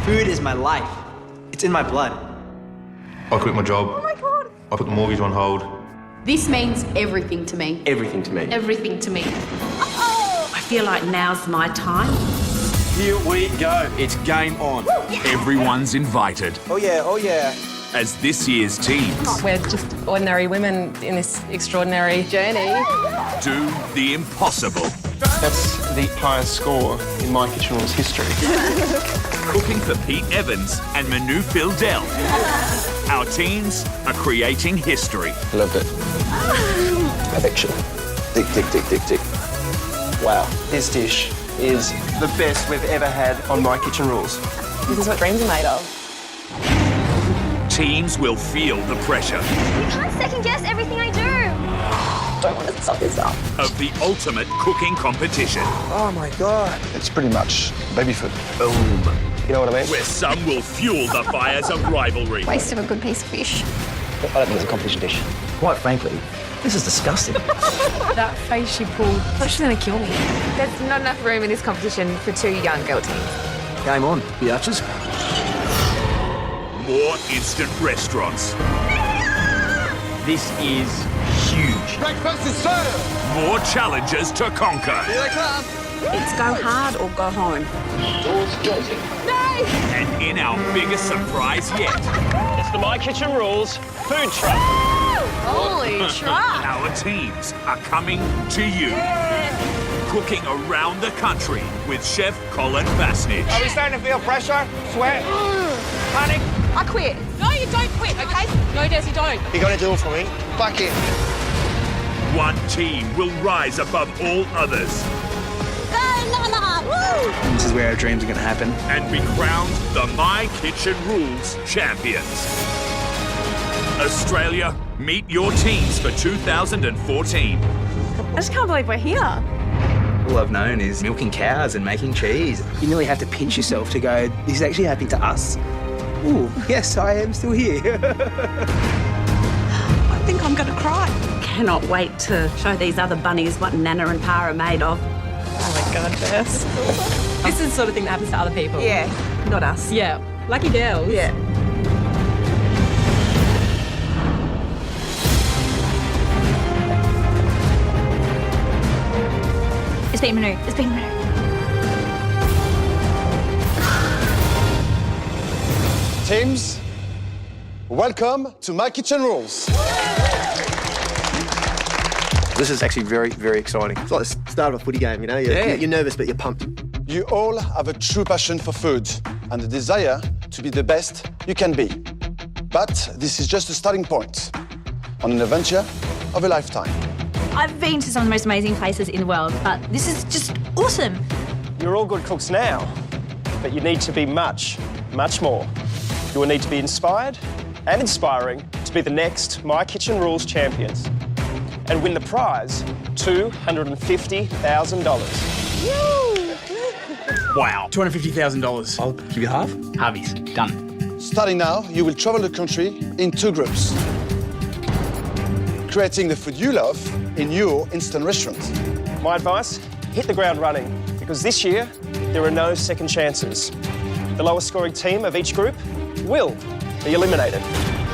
Food is my life. It's in my blood. I quit my job. Oh my God. I put the mortgage on hold. This means everything to me. Everything to me. Everything to me. I feel like now's my time. Here we go. It's game on. Everyone's invited. Oh yeah. As this year's teams We're just ordinary women in this extraordinary journey. do the impossible. That's the highest score in My Kitchen Rules history. Cooking for Pete Evans and Manu Fildel. Our teams are creating history. Loved it. Perfection. Tick, tick, tick, tick, tick. Wow. This dish is the best we've ever had on My Kitchen Rules. This is what dreams are made of. Teams will feel the pressure You can't second guess everything I do. Don't want to stop this up. of the ultimate cooking competition, Oh my God. It's pretty much baby food. Boom. You know what I mean? where some will fuel the fires of rivalry. Waste of a good piece of fish. I don't think it's a competition dish. Quite frankly, this is disgusting. That face she pulled, I thought she was going to kill me. There's not enough room in this competition for two young girl teams. Game on, biatches. More instant restaurants. This is huge. Breakfast is served. More challenges to conquer. Here they come. It's go hard or go home. And in our biggest surprise yet, It's the My Kitchen Rules food truck. Holy truck! our teams are coming to you. Cooking around the country with Chef Colin Basnich. Are we starting to feel pressure? Sweat? Panic? I quit. No, you don't quit, okay? No, Des, you don't. You're going to do it for me. Back in. One team will rise above all others This is where our dreams are going to happen. and be crowned the My Kitchen Rules champions. Australia, meet your teams for 2014. I just can't believe we're here. All I've known is milking cows and making cheese. You nearly have to pinch yourself to go, this is actually happening to us. Ooh, yes, I am still here. I think I'm going to cry. Cannot wait to show these other bunnies what Nana and Pa are made of. Oh my God, Jess. This is the sort of thing that happens to other people. Yeah, not us. Yeah. Lucky girls. Yeah. It's been Manu. It's been Manu. Teams, welcome to My Kitchen Rules. This is actually very, very exciting. It's like the start of a footy game, you know? You're nervous, but you're pumped. You all have a true passion for food and a desire to be the best you can be. But this is just a starting point on an adventure of a lifetime. I've been to some of the most amazing places in the world, but this is just awesome. You're all good cooks now, but you need to be much, much more. You will need to be inspired and inspiring to be the next My Kitchen Rules champions and win the prize, $250,000. Wow. $250,000. I'll give you half. Harvey's. Done. Starting now, you will travel the country in 2 groups, creating the food you love in your instant restaurant. My advice, hit the ground running, because this year there are no second chances. The lowest scoring team of each group will be eliminated.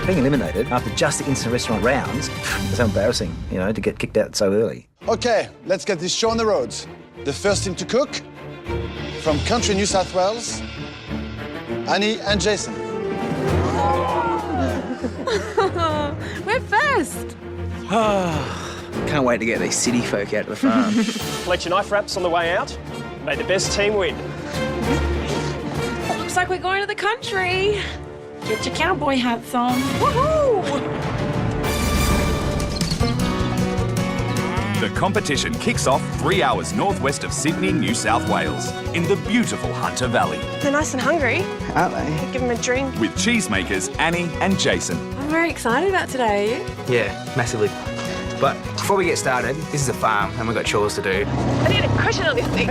Being eliminated after just the instant restaurant rounds, it's so embarrassing, you know, to get kicked out so early. Okay, let's get this show on the road. The first team to cook, from country New South Wales, Annie and Jason. We're first. Can't wait to get these city folk out to the farm. Collect your knife wraps on the way out. May the best team win. Looks like we're going to the country. Get your cowboy hats on. Woohoo! The competition kicks off 3 hours northwest of Sydney, New South Wales, in the beautiful Hunter Valley, They're nice and hungry. Aren't they? Give them a drink. with cheesemakers Annie and Jason. I'm very excited about today. Yeah, massively. But before we get started, this is a farm and we've got chores to do. I need a cushion on this thing.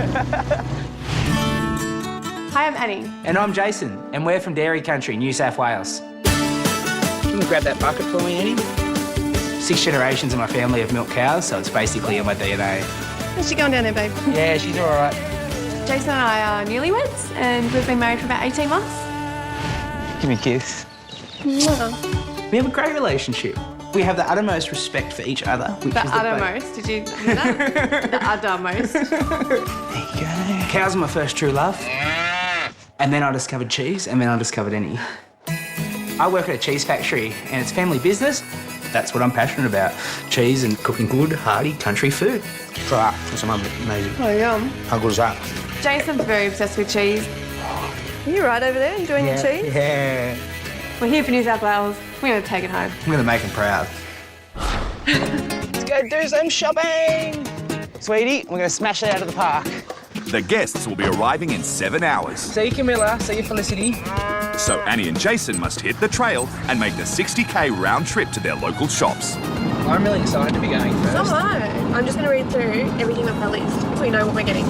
Hi, I'm Annie. And I'm Jason, and we're from Dairy Country, New South Wales. Can you grab that bucket for me, Annie? 6 generations of my family have milked cows, so it's basically in my DNA. How's she going down there, babe? Yeah, she's all right. Jason and I are newlyweds, and we've been married for about 18 months. Give me a kiss. We have a great relationship. We have the uttermost respect for each other. Which The is uttermost, did you hear that? The uttermost. There you go. Cows are my first true love. And then I discovered cheese, and then I discovered Annie. I work at a cheese factory, and it's family business. That's what I'm passionate about. Cheese and cooking good, hearty, country food. Try that. It's amazing. Oh, yum. How good is that? Jason's very obsessed with cheese. Are you right over there enjoying your cheese? Yeah. We're here for New South Wales. We're going to take it home. I'm going to make him proud. Let's go do some shopping. Sweetie, we're going to smash it out of the park. The guests will be arriving in 7 hours. See you, Camilla. See you, Felicity. So Annie and Jason must hit the trail and make the 60k round trip to their local shops. I'm really excited to be going first. So am I. I'm just going to read through everything on my list so we know what we're getting.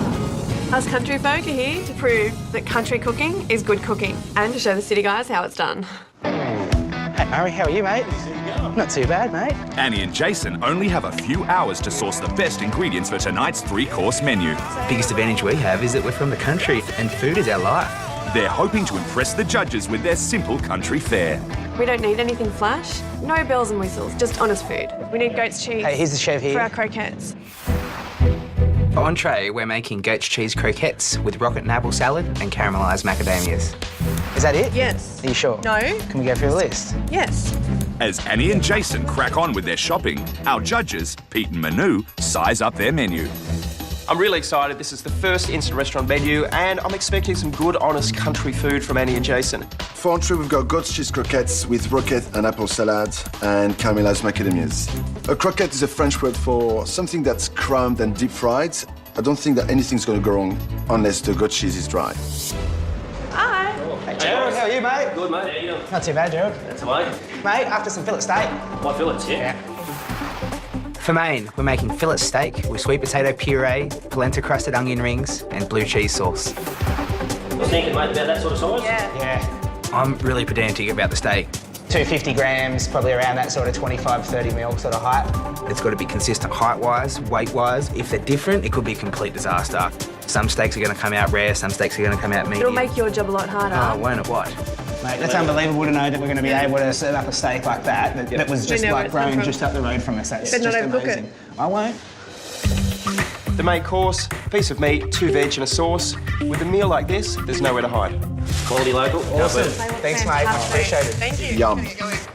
Us country folk are here to prove that country cooking is good cooking and to show the city guys how it's done. Hey, Murray, how are you, mate? Not too bad, mate. Annie and Jason only have a few hours to source the best ingredients for tonight's 3-course menu. Biggest advantage we have is that we're from the country and food is our life. They're hoping to impress the judges with their simple country fare. We don't need anything flash, no bells and whistles, just honest food. We need goat's cheese Hey, here's the chef here. for our croquettes. For entree, we're making goat's cheese croquettes with rocket and apple salad and caramelised macadamias. Is that it? Yes. Are you sure? No. Can we go through the list? Yes. As Annie and Jason crack on with their shopping, our judges, Pete and Manu, size up their menu. I'm really excited. This is the first instant restaurant menu, and I'm expecting some good, honest country food from Annie and Jason. For entree, we've got goat's cheese croquettes with rocket and apple salad and caramelized macadamias. A croquette is a French word for something that's crumbed and deep fried. I don't think that anything's going to go wrong unless the goat cheese is dry. Hi. Hey, Gerald, how are you, mate? Good, mate. How you doing? Not too bad, Gerald. That's all right. Mate, after some fillet steak. My fillets, yeah. For main, we're making fillet steak with sweet potato puree, polenta crusted onion rings and blue cheese sauce. I was thinking, mate, about that sort of size. Yeah. I'm really pedantic about the steak. 250 grams, probably around that sort of 25, 30 mil sort of height. It's got to be consistent height-wise, weight-wise. If they're different, it could be a complete disaster. Some steaks are going to come out rare, some steaks are going to come out medium. It'll make your job a lot harder. Oh, won't it what? Mate, that's unbelievable to know that we're going to be able to serve up a steak like that that was just like grown just up the road from us. That's But not just overcook amazing. it. I won't. The main course, a piece of meat, 2 veg and a sauce. With a meal like this, there's nowhere to hide. Quality local. Awesome. Thanks, mate. Appreciate it. Thank you. Yum.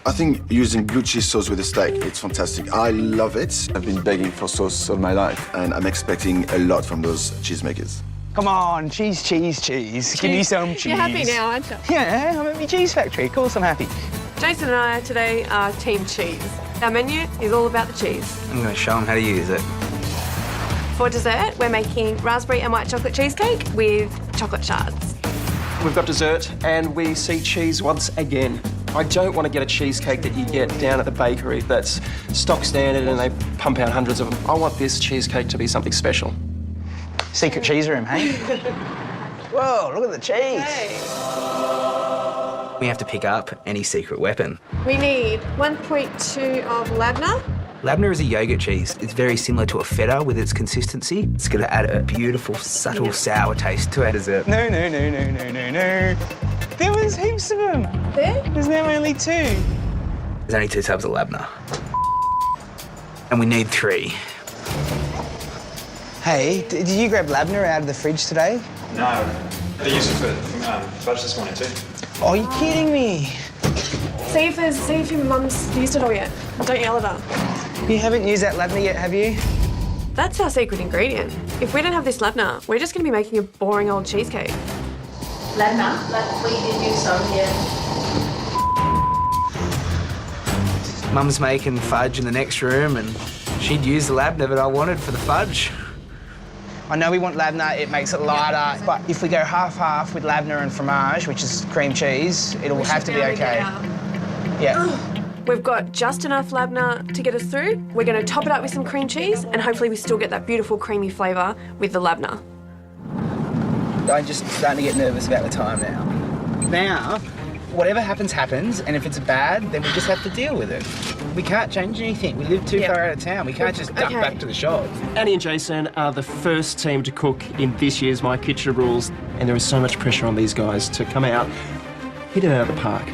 I think using blue cheese sauce with a steak, it's fantastic. I love it. I've been begging for sauce all my life, and I'm expecting a lot from those cheesemakers. Come on, cheese, cheese, cheese. Give me some cheese. You're happy now, aren't you? Yeah, I'm at my cheese factory. Of course I'm happy. Jason and I today are Team Cheese. Our menu is all about the cheese. I'm going to show them how to use it. For dessert, we're making raspberry and white chocolate cheesecake with chocolate shards. We've got dessert, and we see cheese once again. I don't want to get a cheesecake that you get down at the bakery that's stock standard and they pump out hundreds of them. I want this cheesecake to be something special. Secret cheese room, hey? Whoa, look at the cheese. Hey. We have to pick up any secret weapon. We need 1.2 of labna. Labna is a yogurt cheese. It's very similar to a feta with its consistency. It's going to add a beautiful, subtle, sour taste to our dessert. No. There was heaps of them. There? There's now only 2. There's only 2 tubs of labna. And we need 3. Hey, did you grab labna out of the fridge today? No, they used it for fudge this morning too. Oh, you're kidding me. See if your mum's used it all yet. Don't yell at her. You haven't used that labna yet, have you? That's our secret ingredient. If we don't have this labna, we're just going to be making a boring old cheesecake. Labna, we did use some here. Mum's making fudge in the next room and she'd use the labna that I wanted for the fudge. I know we want labna, it makes it lighter, but if we go half-half with labna and fromage, which is cream cheese, it'll have to be okay. Yeah. We've got just enough labna to get us through. We're going to top it up with some cream cheese and hopefully we still get that beautiful creamy flavour with the labna. I'm just starting to get nervous about the time now. Now, whatever happens, happens, and if it's bad, then we just have to deal with it. We can't change anything. We live too far out of town. We can't just duck back to the shop. Annie and Jason are the first team to cook in this year's My Kitchen Rules, and there is so much pressure on these guys to come out Hit it out of the park.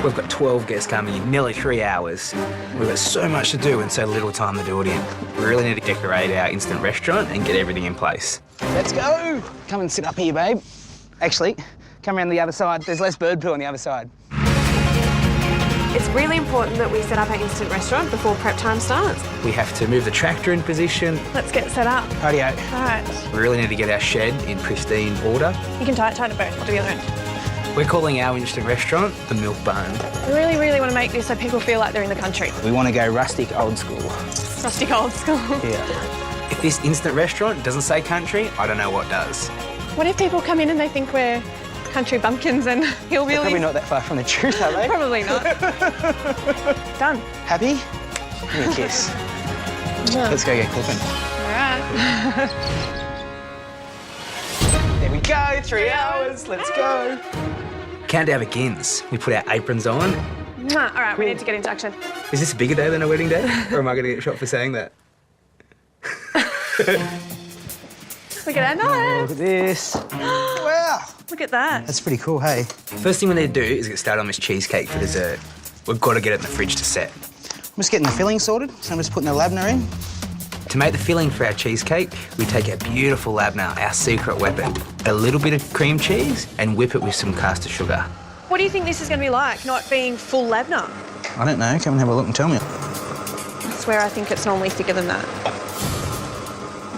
We've got 12 guests coming in nearly 3 hours. We've got so much to do and so little time to do it in. We really need to decorate our instant restaurant and get everything in place. Let's go. Come and sit up here, babe. Actually, come around the other side. There's less bird poo on the other side. It's really important that we set up our instant restaurant before prep time starts. We have to move the tractor in position. Let's get set up. Rightio. All right. We really need to get our shed in pristine order. You can tighten it both. I'll do the other end. We're calling our instant restaurant the Milk Barn. I really, really want to make this so people feel like they're in the country. We want to go rustic, old school. Rustic old school. Yeah. If this instant restaurant doesn't say country, I don't know what does. What if people come in and they think we're country bumpkins and hillbillies? They're probably not that far from the truth, are they? Probably not. Done. Happy? Give me a kiss. Yeah. Let's go get cooking. All right. There we go, 3 hours. Let's go. Countdown begins. We put our aprons on. All right, we need to get into action. Is this a bigger day than a wedding day? Or am I going to get shot for saying that? Look at our knife. Look at this. Wow. Look at that. That's pretty cool, hey? First thing we need to do is get started on this cheesecake for dessert. We've got to get it in the fridge to set. I'm just getting the filling sorted, so I'm just putting the labna in. To make the filling for our cheesecake, we take our beautiful labna, our secret weapon, a little bit of cream cheese, and whip it with some caster sugar. What do you think this is going to be like, not being full labna? I don't know. Come and have a look and tell me. I swear I think it's normally thicker than that.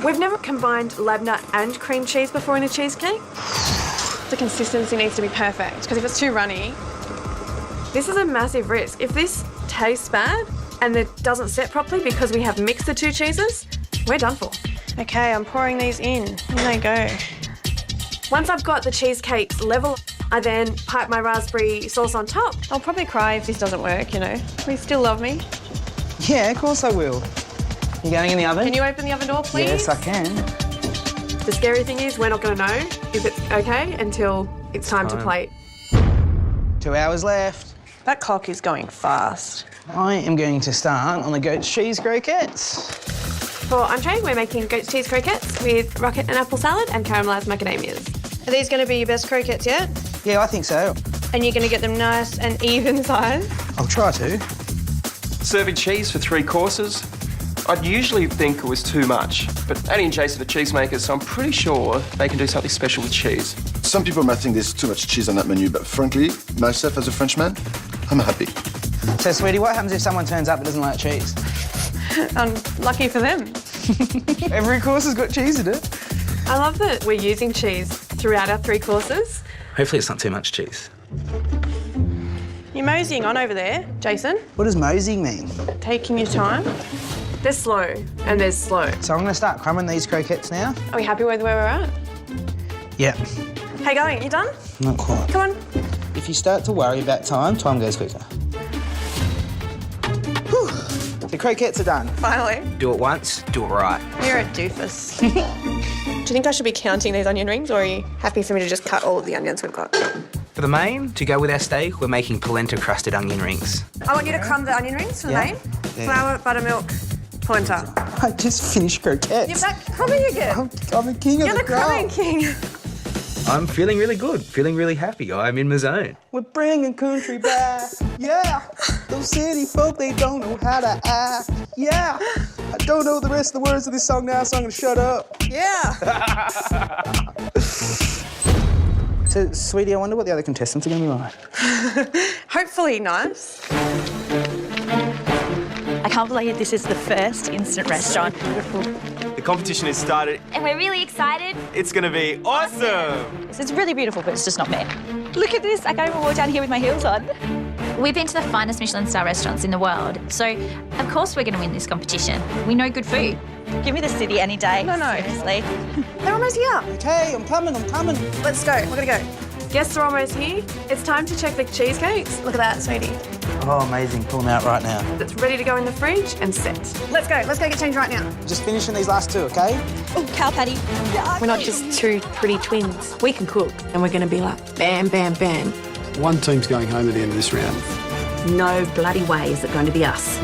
We've never combined labna and cream cheese before in a cheesecake. The consistency needs to be perfect, because if it's too runny, this is a massive risk. If this tastes bad and it doesn't set properly because we have mixed the two cheeses, we're done for. Okay, I'm pouring these in. In they go. Once I've got the cheesecakes level, I then pipe my raspberry sauce on top. I'll probably cry if this doesn't work, you know. Please still love me. Yeah, of course I will. You going in the oven? Can you open the oven door, please? Yes, I can. The scary thing is we're not going to know if it's okay until it's time to plate. 2 hours left. That clock is going fast. I am going to start on the goat's cheese croquettes. For entree, we're making goat's cheese croquettes with rocket and apple salad and caramelised macadamias. Are these going to be your best croquettes yet? Yeah, I think so. And you're going to get them nice and even size? I'll try to. Serving cheese for 3 courses. I'd usually think it was too much, but Annie and Jason are cheesemakers, so I'm pretty sure they can do something special with cheese. Some people might think there's too much cheese on that menu, but frankly, myself as a Frenchman, I'm happy. So, sweetie, what happens if someone turns up that doesn't like cheese? Lucky for them. Every course has got cheese in it. I love that we're using cheese throughout our 3 courses. Hopefully it's not too much cheese. You're moseying on over there, Jason. What does moseying mean? Taking your time. There's slow and there's slow. So I'm going to start crumbing these croquettes now. Are we happy with where we're at? Yeah. How you going? You done? Not quite. Come on. If you start to worry about time, time goes quicker. Whew. The croquettes are done. Finally. Do it once, do it right. You're a doofus. Do you think I should be counting these onion rings, or are you happy for me to just cut all of the onions we've got? For the main, to go with our steak, we're making polenta-crusted onion rings. I want you to crumb the onion rings for the main. Yeah. Flour, buttermilk, polenta. I just finished croquettes. You're back crumbing again. I'm a king of You're the crumbing king. I'm feeling really good, feeling really happy. I'm in my zone. We're bringing country back. Yeah. Those city folk, they don't know how to act. Yeah. I don't know the rest of the words of this song now, so I'm going to shut up. Yeah. So, sweetie, I wonder what the other contestants are going to be like. Hopefully nice. I can't believe this is the first instant restaurant. The competition has started. And we're really excited. It's going to be awesome. It's really beautiful, but it's just not fair. Look at this. I can't even walk down here with my heels on. We've been to the finest Michelin star restaurants in the world, so of course we're going to win this competition. We know good food. Give me the city any day. No. Seriously. They're almost here. Okay, I'm coming. Let's go. We're going to go. Guests are almost here. It's time to check the cheesecakes. Look at that, sweetie. Oh, amazing. Pull them out right now. It's ready to go in the fridge and set. Let's go. Let's go get changed right now. Just finishing these last 2, okay? Oh, cow patty. We're not just 2 pretty twins. We can cook, and we're going to be like, bam, bam, bam. One team's going home at the end of this round. No bloody way is it going to be us.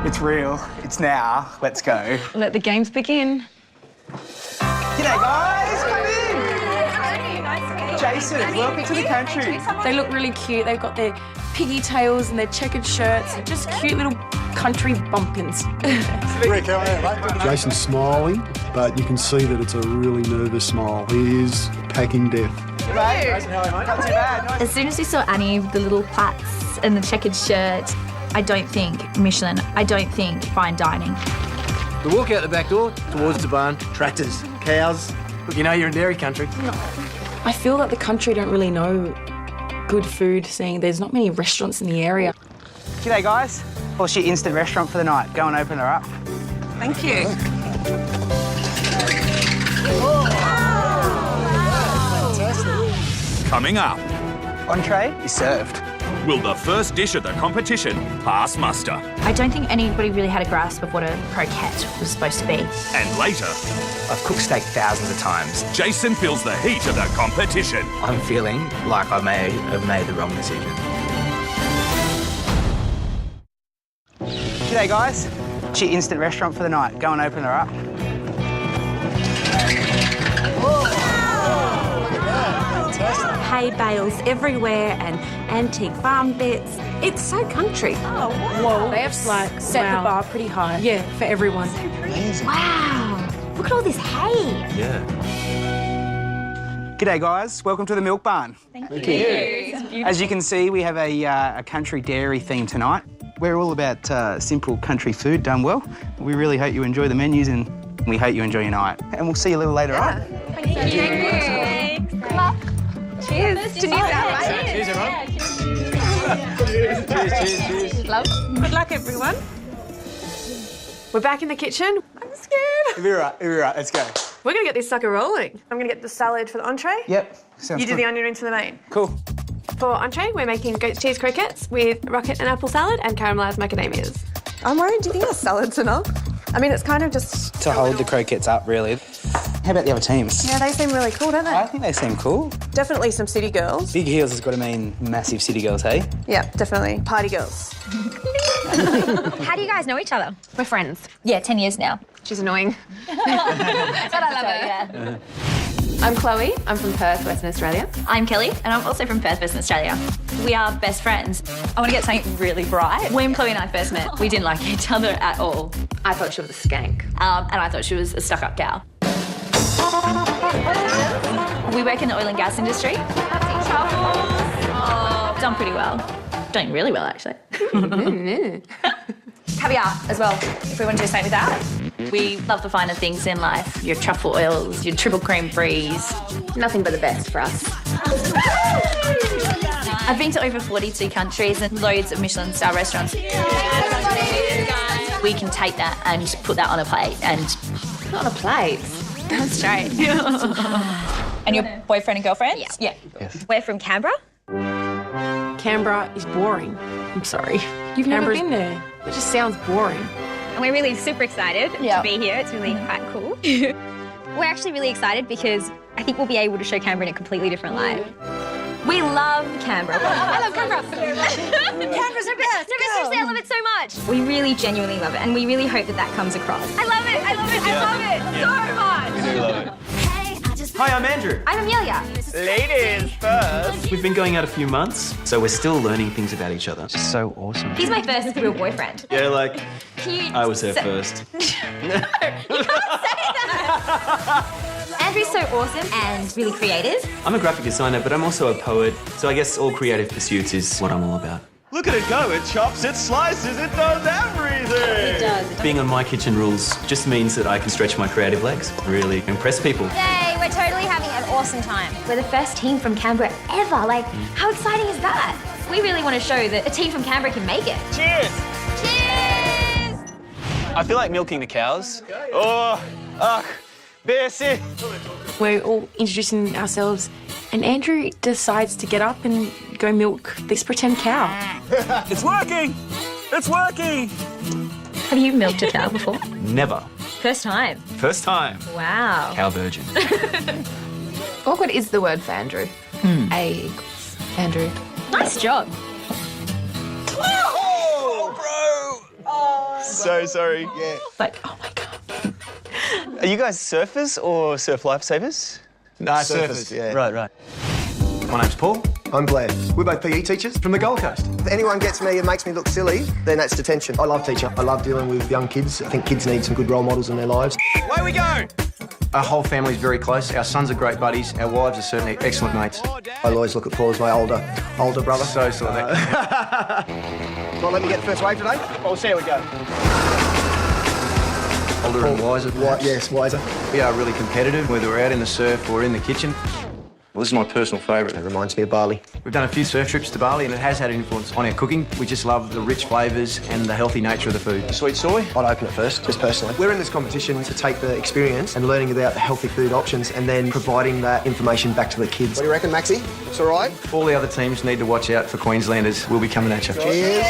It's real. It's now. Let's go. Let the games begin. G'day, guys. Come in. Jason, welcome to the country. They look really cute. They've got their piggy tails and their checkered shirts. They're just cute little country bumpkins. Jason's smiling, but you can see that it's a really nervous smile. He is packing death. Not too bad. As soon as we saw Annie with the little plaits and the checkered shirt, I don't think Michelin, I don't think fine dining. We walk out the back door towards the barn, tractors, cows. You know you're in dairy country. I feel that the country don't really know good food, seeing there's not many restaurants in the area. G'day, guys. What's your instant restaurant for the night? Go and open her up. Thank you. Coming up, Entree is served. will the first dish of the competition pass muster? I don't think anybody really had a grasp of what a croquette was supposed to be. And later, I've cooked steak thousands of times. Jason feels the heat of the competition. I'm feeling like I may have made the wrong decision. G'day, guys. What's your instant restaurant for the night? Go and open her up. Hay bales everywhere and antique farm bits. It's so country. Oh, whoa. They have like set the bar pretty high. Yeah, for everyone. Wow, look at all this hay. Yeah. G'day, guys. Welcome to the Milk Barn. Thank you. As you can see, we have a country dairy theme tonight. We're all about simple country food done well. We really hope you enjoy the menus and we hope you enjoy your night. And we'll see you a little later on. Thank you. Good luck. Cheers to New South Wales. Cheers, everyone. Cheers. Love. Good luck, everyone. We're back in the kitchen. I'm scared. It'll be right. Let's go. We're going to get this sucker rolling. I'm going to get the salad for the entree. Yep. Sounds You do good. the onion rings for the main. Cool. For entree, we're making goat's cheese croquettes with rocket and apple salad and caramelised macadamias. I'm worried, do you think our salad's enough? I mean, it's kind of just... To hold the croquettes up, really. How about the other teams? Yeah, they seem really cool, don't they? I think they seem cool. Definitely some city girls. Big heels has got to mean massive city girls, hey? Yeah, definitely. Party girls. How do you guys know each other? We're friends. Yeah, 10 years now. She's annoying. But I love her. I'm Chloe. I'm from Perth, Western Australia. I'm Kelly, and I'm also from Perth, Western Australia. We are best friends. I want to get something really bright. When Chloe and I first met, we didn't like each other at all. I thought she was a skank. And I thought she was a stuck-up gal. We work in the oil and gas industry. Done pretty well. Doing really well, actually. Caviar as well, if we want to do something with that. We love the finer things in life. Your truffle oils, your triple cream bries. Nothing but the best for us. I've been to over 42 countries and loads of Michelin star restaurants. We can take that and put that on a plate and... Not on a plate. That's straight. And your boyfriend and girlfriend? Yeah. Yes. We're from Canberra. Canberra is boring. I'm sorry. You've never been there. It just sounds boring. And we're really super excited to be here. It's really quite cool. We're actually really excited because I think we'll be able to show Canberra in a completely different light. We love Canberra. I love Canberra. Canberra's the best. No, seriously, I love it so much. We really genuinely love it, and we really hope that that comes across. I love it. I love it. I love it so much. We do love it. Hi, I'm Andrew. I'm Amelia. Ladies first. We've been going out a few months, so we're still learning things about each other. It's so awesome. He's my first real boyfriend. Yeah, like, Cute. I was there first. Andrew's so awesome and really creative. I'm a graphic designer, but I'm also a poet, so I guess all creative pursuits is what I'm all about. Look at it go. It chops, it slices, it does everything. It does. Being on My Kitchen Rules just means that I can stretch my creative legs, really impress people. Yay, we're totally having an awesome time. We're the first team from Canberra ever. Like, how exciting is that? We really want to show that a team from Canberra can make it. Cheers. Cheers! I feel like milking the cows. Oh, Bessie. We're all introducing ourselves, and Andrew decides to get up and go milk this pretend cow. It's working! It's working! Have you milked a cow before? Never. First time. First time. Wow. Cow virgin. Awkward is the word for Andrew. A Andrew. Nice job. Oh, bro! Oh, so sorry. Yeah. Like, oh my God. Are you guys surfers or surf lifesavers? No, surfers. Yeah. Right. My name's Paul. I'm Blair. We're both PE teachers from the Gold Coast. If anyone gets me and makes me look silly, then that's detention. I love teaching. I love dealing with young kids. I think kids need some good role models in their lives. Away we go! Our whole family's very close. Our sons are great buddies. Our wives are certainly excellent mates. I always look at Paul as my older brother. So sort of. Well, let me get the first wave today. We'll see how we go. Older and wiser. Yes, wiser. We are really competitive, whether we're out in the surf or in the kitchen. Well, this is my personal favourite. It reminds me of Bali. We've done a few surf trips to Bali and it has had an influence on our cooking. We just love the rich flavours and the healthy nature of the food. Sweet soy? I'd open it first, just personally. We're in this competition to take the experience and learning about the healthy food options and then providing that information back to the kids. What do you reckon, Maxie? It's all right? All the other teams need to watch out for Queenslanders. We'll be coming at you. Cheers.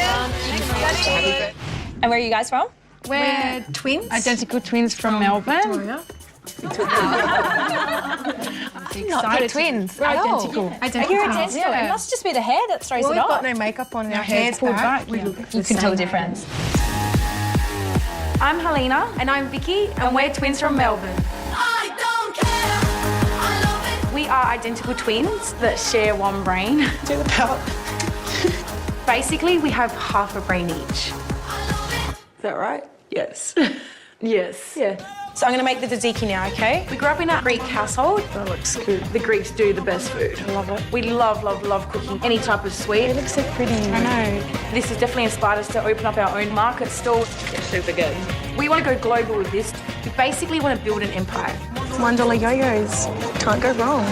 And where are you guys from? We're twins. identical twins from Melbourne. Not good twins. We're identical. You're identical. Yeah. It must just be the hair that throws Well, it we've off. got no makeup on. Our hair's pulled back. You can tell the difference. I'm Helena. And I'm Vicky. And we're twins from Melbourne. We are identical twins that share one brain. Do the power. Basically, we have half a brain each. Is that right? Yes. Yes. Yeah. So I'm going to make the tzatziki now, okay? We grew up in a Greek household. That looks good. The Greeks do the best food. I love it. We love cooking any type of sweet. It looks so pretty. I know. This has definitely inspired us to open up our own market store. It's super good. We want to go global with this. We basically want to build an empire. $1 yo-yos. Can't go wrong.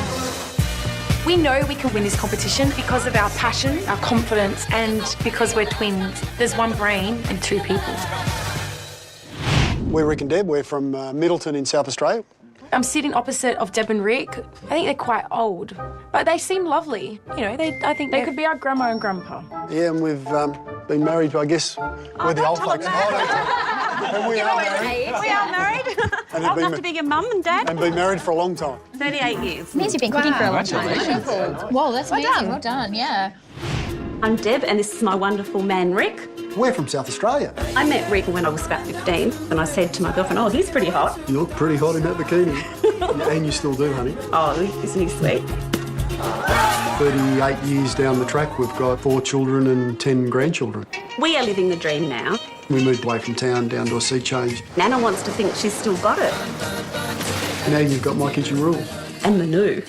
We know we can win this competition because of our passion, our confidence, and because we're twins. There's one brain and two people. We're Rick and Deb. We're from Middleton in South Australia. I'm sitting opposite of Deb and Rick. I think they're quite old, but they seem lovely. You know, I think they could be our grandma and grandpa. Yeah, and we've been married, I guess, we're the old folks. And we are married. We are married. Old enough to be your mum and dad. And been married for a long time. 38 years. It means you've been cooking for a long time. Whoa, that's amazing. Well done, yeah. I'm Deb, and this is my wonderful man, Rick. We're from South Australia. I met Rick when I was about 15, and I said to my girlfriend, oh, he's pretty hot. You look pretty hot in that bikini. And you still do, honey. Oh, isn't he sweet? 38 years down the track, we've got 4 children and 10 grandchildren. We are living the dream now. We moved away from town down to a sea change. Nana wants to think she's still got it. Now you've got my kitchen rules. And Manu.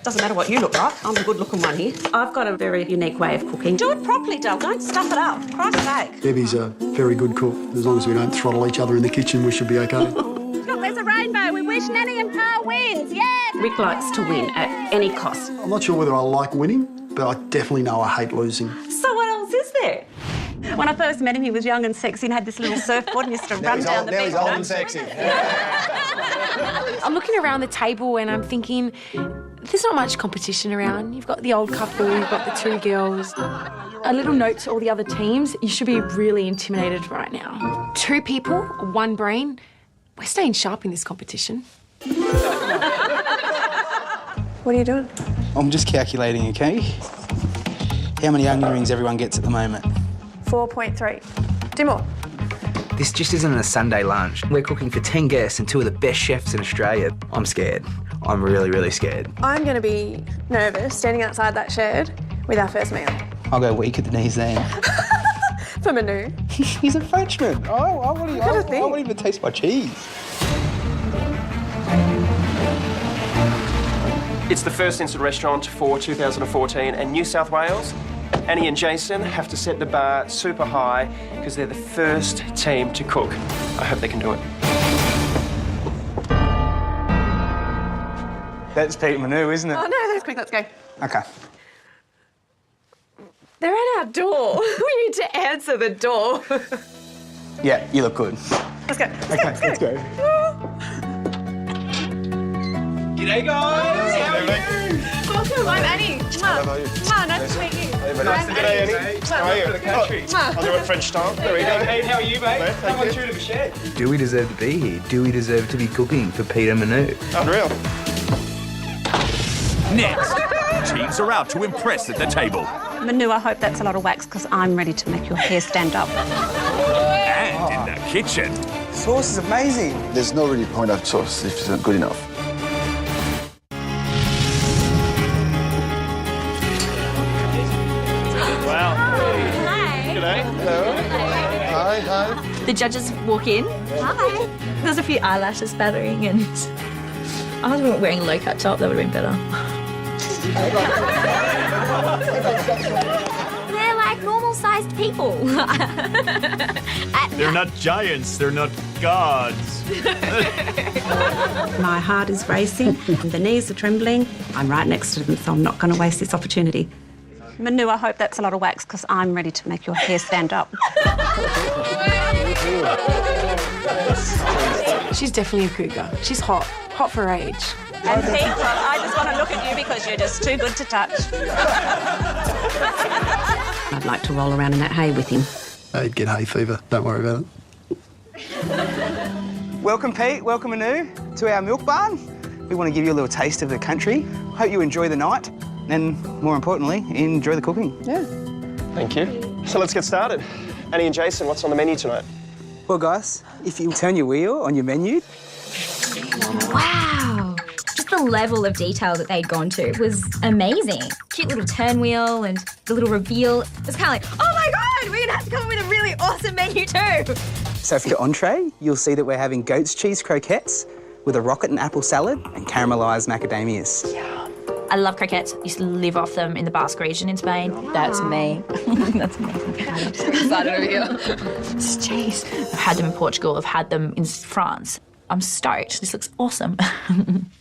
Doesn't matter what you look like. I'm a good-looking one here. I've got a very unique way of cooking. Do it properly, Del. Don't stuff it up. Christ's sake. Debbie's a very good cook. As long as we don't throttle each other in the kitchen, we should be okay. Look, there's a rainbow. We wish Nanny and Pa wins. Yes! Rick likes to win at any cost. I'm not sure whether I like winning, but I definitely know I hate losing. So what else is there? When I first met him, he was young and sexy and had this little surfboard and used to run down the beach. Now he's old and sexy. I'm looking around the table and I'm thinking, there's not much competition around. You've got the old couple, you've got the 2 girls. A little note to all the other teams, you should be really intimidated right now. 2 people, 1 brain. We're staying sharp in this competition. What are you doing? I'm just calculating, okay? How many onion rings everyone gets at the moment? 4.3. 2 more. This just isn't a Sunday lunch. We're cooking for 10 guests and 2 of the best chefs in Australia. I'm scared. I'm really, really scared. I'm going to be nervous standing outside that shed with our first meal. I'll go weak at the knees then. For Manu. He's a Frenchman. I won't even taste my cheese. It's the first instant restaurant for 2014, and New South Wales, Annie and Jason have to set the bar super high because they're the first team to cook. I hope they can do it. That's Pete Manu, isn't it? Oh, no, that's quick. Let's go. Okay. They're at our door. We need to answer the door. Yeah, you look good. Let's go. Let's go. G'day, guys. How are you? Welcome. I'm Annie. How are you? Nice to meet you. Nice to meet you, Annie. How are you? I'll do it French style. There we go. Pete, how are you, mate? Come on through to the shed. Do we deserve to be here? Do we deserve to be cooking for Peter Manu? Unreal. Next, teams are out to impress at the table. Manu, I hope that's a lot of wax because I'm ready to make your hair stand up. And in the kitchen, Sauce is amazing. There's no really point of sauce if it's not good enough. Wow. Hi. G'day. Hello. Hi, hi. The judges walk in. Hi. There's a few eyelashes spattering and I was wearing a low-cut top, that would have been better. They're like normal-sized people. They're not giants, they're not gods. My heart is racing, the knees are trembling. I'm right next to them, so I'm not going to waste this opportunity. Manu, I hope that's a lot of wax because I'm ready to make your hair stand up. She's definitely a cougar. She's hot. Hot for her age. And Pete, I just want to look at you because you're just too good to touch. I'd like to roll around in that hay with him. He'd get hay fever. Don't worry about it. Welcome, Pete. Welcome, Manu, to our milk barn. We want to give you a little taste of the country. Hope you enjoy the night and, more importantly, enjoy the cooking. Yeah. Thank you. So let's get started. Annie and Jason, what's on the menu tonight? Well, guys, if you turn your wheel on your menu... Wow. Just the level of detail that they'd gone to was amazing. Cute little turn wheel and the little reveal. It's kind of like, oh my God, we're going to have to come up with a really awesome menu too. So for your entree, you'll see that we're having goat's cheese croquettes with a rocket and apple salad and caramelised macadamias. I love croquettes. I used to live off them in the Basque region in Spain. That's me. That's amazing. I'm so excited over here. It's cheese. I've had them in Portugal. I've had them in France. I'm stoked. This looks awesome.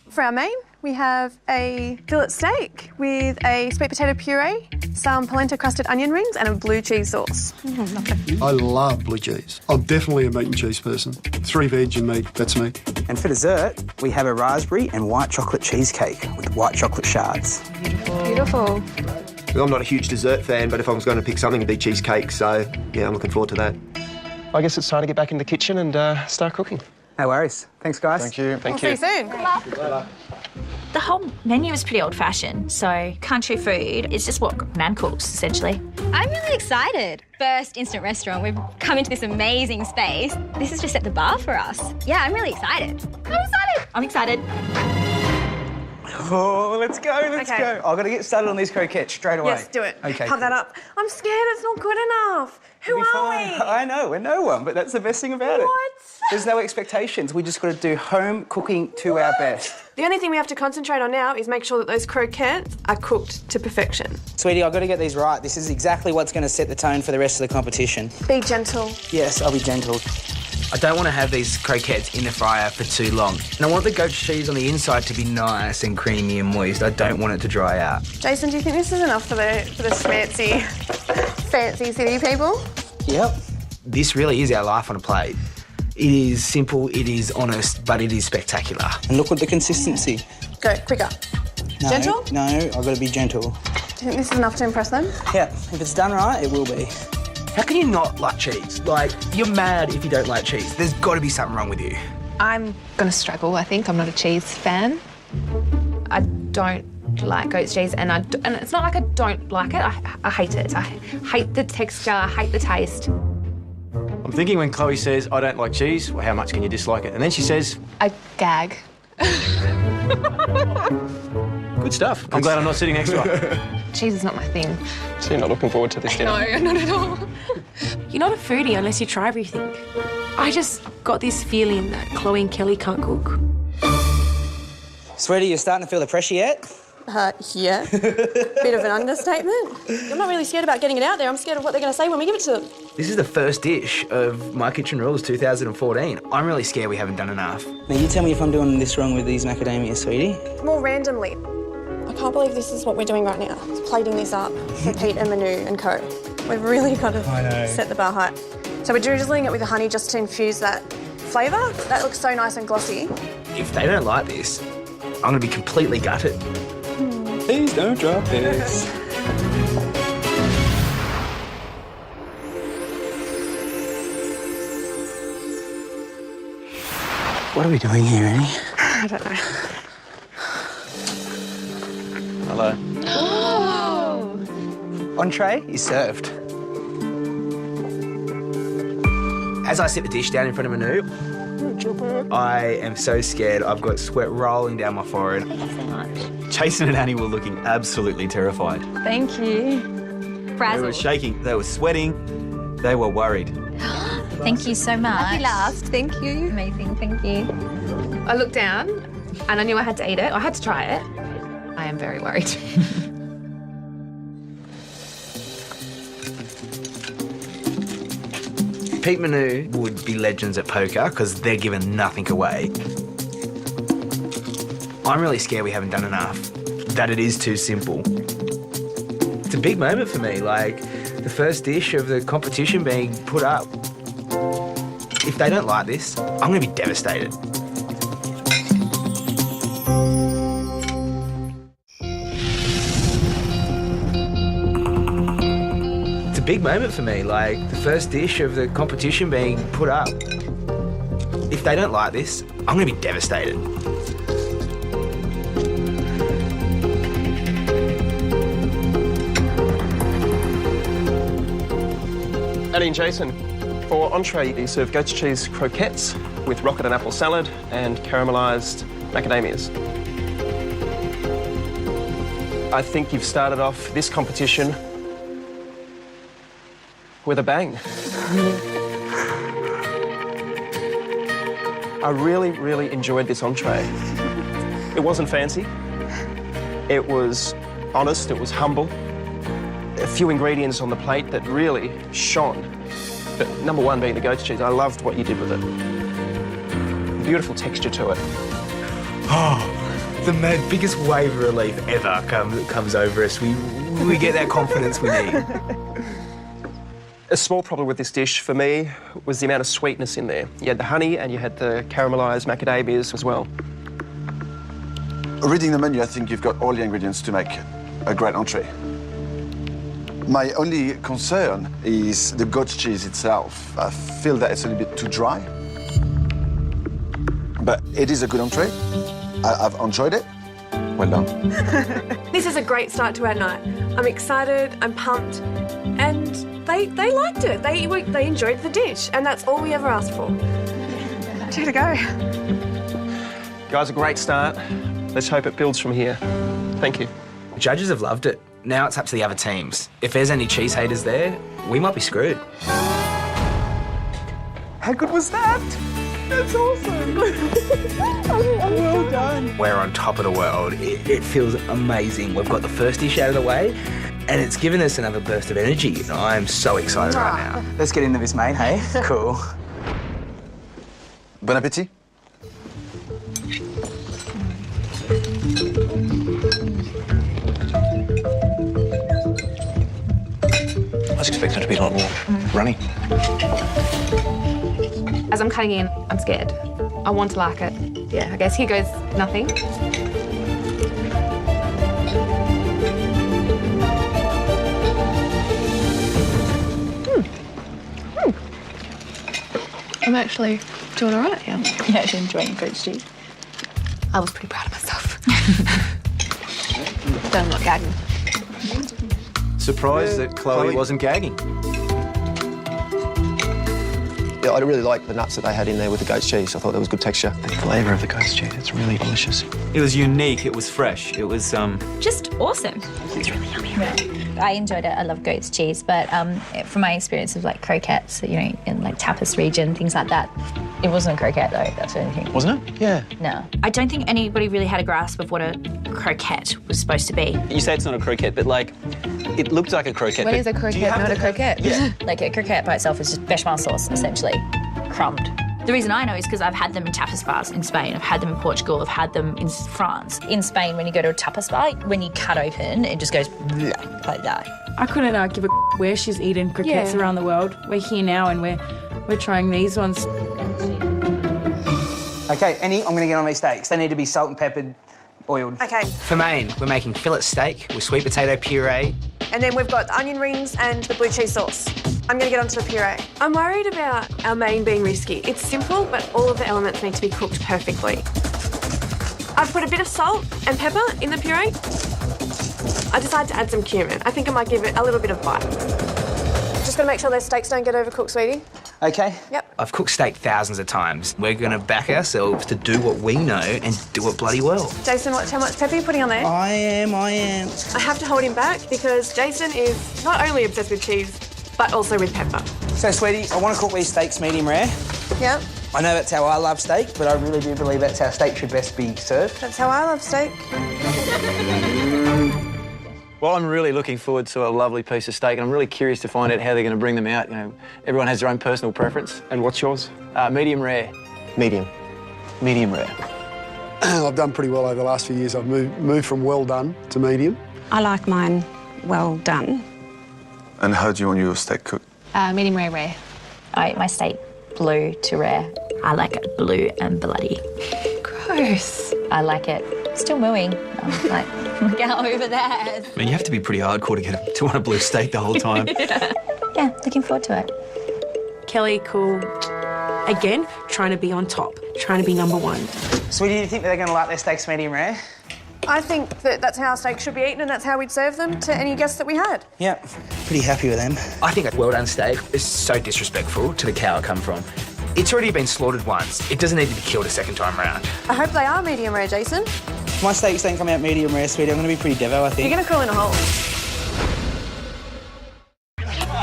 For our main, we have a fillet steak with a sweet potato puree, some polenta-crusted onion rings and a blue cheese sauce. I love blue cheese. I'm definitely a meat and cheese person. 3 veg and meat, that's me. And for dessert, we have a raspberry and white chocolate cheesecake with white chocolate shards. Beautiful. Well, I'm not a huge dessert fan, but if I was going to pick something, it'd be cheesecake, so yeah, I'm looking forward to that. I guess it's time to get back in the kitchen and start cooking. No worries. Thanks, guys. Thank you. Thank We'll you. see you soon. The whole menu is pretty old-fashioned, so country food is just what Nan cooks, essentially. I'm really excited. First instant restaurant, we've come into this amazing space. This has just set the bar for us. Yeah, I'm really excited. I'm excited. Oh, let's go, let's go. I've got to get started on these croquettes straight away. Yes, do it. Okay. Pump that up. I'm scared it's not good enough. Who It'll be are fine. we? I know, we're no one, but that's the best thing about it. There's no expectations. We just got to do home cooking to our best. The only thing we have to concentrate on now is make sure that those croquettes are cooked to perfection. Sweetie, I've got to get these right. This is exactly what's going to set the tone for the rest of the competition. Be gentle. Yes, I'll be gentle. I don't want to have these croquettes in the fryer for too long. And I want the goat cheese on the inside to be nice and creamy and moist. I don't want it to dry out. Jason, do you think this is enough for the fancy city people? Yep. This really is our life on a plate. It is simple, it is honest, but it is spectacular. And look at the consistency. Go, quicker. No, Gentle? No, I've got to be gentle. Do you think this is enough to impress them? Yeah, if it's done right, it will be. How can you not like cheese? Like, you're mad if you don't like cheese. There's got to be something wrong with you. I'm going to struggle, I think. I'm not a cheese fan. I don't like goat's cheese, and it's not like I don't like it. I hate it. I hate the texture. I hate the taste. I'm thinking when Chloe says, I don't like cheese, well, how much can you dislike it? And then she says... I gag. Good stuff. I'm glad I'm not sitting next to her. Cheese is not my thing. So you're not looking forward to this dinner? No, not at all. You're not a foodie unless you try everything. I just got this feeling that Chloe and Kelly can't cook. Sweetie, you're starting to feel the pressure yet? Yeah. Bit of an understatement. I'm not really scared about getting it out there. I'm scared of what they're going to say when we give it to them. This is the first dish of My Kitchen Rules 2014. I'm really scared we haven't done enough. Now, you tell me if I'm doing this wrong with these macadamias, sweetie. More randomly. I can't believe this is what we're doing right now. Plating this up for Pete and Manu and co. We've really got to set the bar high. So we're drizzling it with the honey just to infuse that flavour. That looks so nice and glossy. If they don't like this, I'm going to be completely gutted. Please don't drop this. What are we doing here, Annie? I don't know. Hello. Entree is served. As I sit the dish down in front of Manu, I am so scared. I've got sweat rolling down my forehead. Thank you so much. Jason and Annie were looking absolutely terrified. Thank you. They were Frazzled. shaking, they were sweating, they were worried. Thank you so much. Happy last. Thank you. Amazing, thank you. I looked down and I knew I had to eat it. I had to try it. I am very worried. Pete Manu would be legends at poker because they're giving nothing away. I'm really scared we haven't done enough, that it is too simple. It's a big moment for me, like the first dish of the competition being put up. If they don't like this, I'm going to be devastated. It's a big moment for me, like the first dish of the competition being put up. If they don't like this, I'm going to be devastated. Annie and Jason, for entree, you serve goat's cheese croquettes with rocket and apple salad and caramelised macadamias. I think you've started off this competition with a bang. I really, really enjoyed this entree. It wasn't fancy. It was honest, it was humble. A few ingredients on the plate that really shone. But number one being the goat's cheese. I loved what you did with it. Beautiful texture to it. Oh, the biggest wave of relief ever comes over us. We get that confidence we need. A small problem with this dish for me was the amount of sweetness in there. You had the honey and you had the caramelised macadamias as well. Reading the menu, I think you've got all the ingredients to make a great entree. My only concern is the goat's cheese itself. I feel that it's a little bit too dry. But it is a good entree. I've enjoyed it. Well done. This is a great start to our night. I'm excited, I'm pumped, and they liked it. They enjoyed the dish, and that's all we ever asked for. Two to go. Guys, a great start. Let's hope it builds from here. Thank you. The judges have loved it. Now it's up to the other teams. If there's any cheese haters there, we might be screwed. How good was that? That's awesome. Well done. We're on top of the world. It feels amazing. We've got the first dish out of the way, and it's given us another burst of energy. I'm so excited right now. Let's get into this, mate, hey? Cool. Bon appétit. I was expecting it to be a lot more runny. As I'm cutting in, I'm scared. I want to like it. Yeah, I guess here goes nothing. I'm actually doing all right here. You're actually enjoying goat's cheese. I was pretty proud of myself. But I'm not gagging. Surprised that Chloe wasn't gagging. Yeah, I really liked the nuts that they had in there with the goat's cheese. I thought there was good texture. The flavour of the goat's cheese, it's really delicious. It was unique, it was fresh, it was, Just awesome. It's really yummy. Yeah. I enjoyed it. I love goat's cheese, but from my experience of like croquettes, you know, in like tapas region, things like that, it wasn't a croquette though. That's the only thing. Wasn't it? Yeah. No. I don't think anybody really had a grasp of what a croquette was supposed to be. you say it's not a croquette, but like, it looked like a croquette. What but is a croquette, not a croquette? Yeah. Like a croquette by itself is just bechamel sauce, essentially, crumbed. The reason I know is because I've had them in tapas bars in Spain, I've had them in Portugal, I've had them in France. In Spain, when you go to a tapas bar, when you cut open, it just goes like that. I couldn't give a where she's eaten croquettes around the world. We're here now and we're trying these ones. Okay, Annie, I'm going to get on these steaks. They need to be salt and peppered, oiled. Okay. For main, we're making fillet steak with sweet potato puree. And then we've got the onion rings and the blue cheese sauce. I'm going to get onto the puree. I'm worried about our main being risky. It's simple, but all of the elements need to be cooked perfectly. I've put a bit of salt and pepper in the puree. I decided to add some cumin. I think I might give it a little bit of bite. Just got to make sure those steaks don't get overcooked, sweetie. Okay? Yep. I've cooked steak thousands of times. We're going to back ourselves to do what we know and do it bloody well. Jason, watch how much pepper you're putting on there. I am. I have to hold him back because Jason is not only obsessed with cheese, but also with pepper. So, sweetie, I want to cook these steaks medium rare. Yep. I know that's how I love steak, but I really do believe that's how steak should best be served. That's how I love steak. Well, I'm really looking forward to a lovely piece of steak, and I'm really curious to find out how they're going to bring them out. You know, everyone has their own personal preference. And what's yours? Medium rare. Medium. Medium rare. I've done pretty well over the last few years. I've moved from well done to medium. I like mine well done. And how do you want your steak cooked? Medium rare, rare. I eat my steak blue to rare. I like it blue and bloody. Gross. I like it still mooing. I'm like, look out over there. I mean, you have to be pretty hardcore to get to want a blue steak the whole time. Yeah, looking forward to it. Kelly Cool, again, trying to be on top, trying to be number one. Sweetie, do you think they're going to like their steaks medium rare? I think that that's how steak should be eaten and that's how we'd serve them to any guests that we had. Yep. Pretty happy with them. I think a well-done steak is so disrespectful to the cow it come from. It's already been slaughtered once. It doesn't need to be killed a second time round. I hope they are medium rare, Jason. If my steaks don't come out medium rare, sweetie, I'm going to be pretty devo, I think. You're going to crawl in a hole.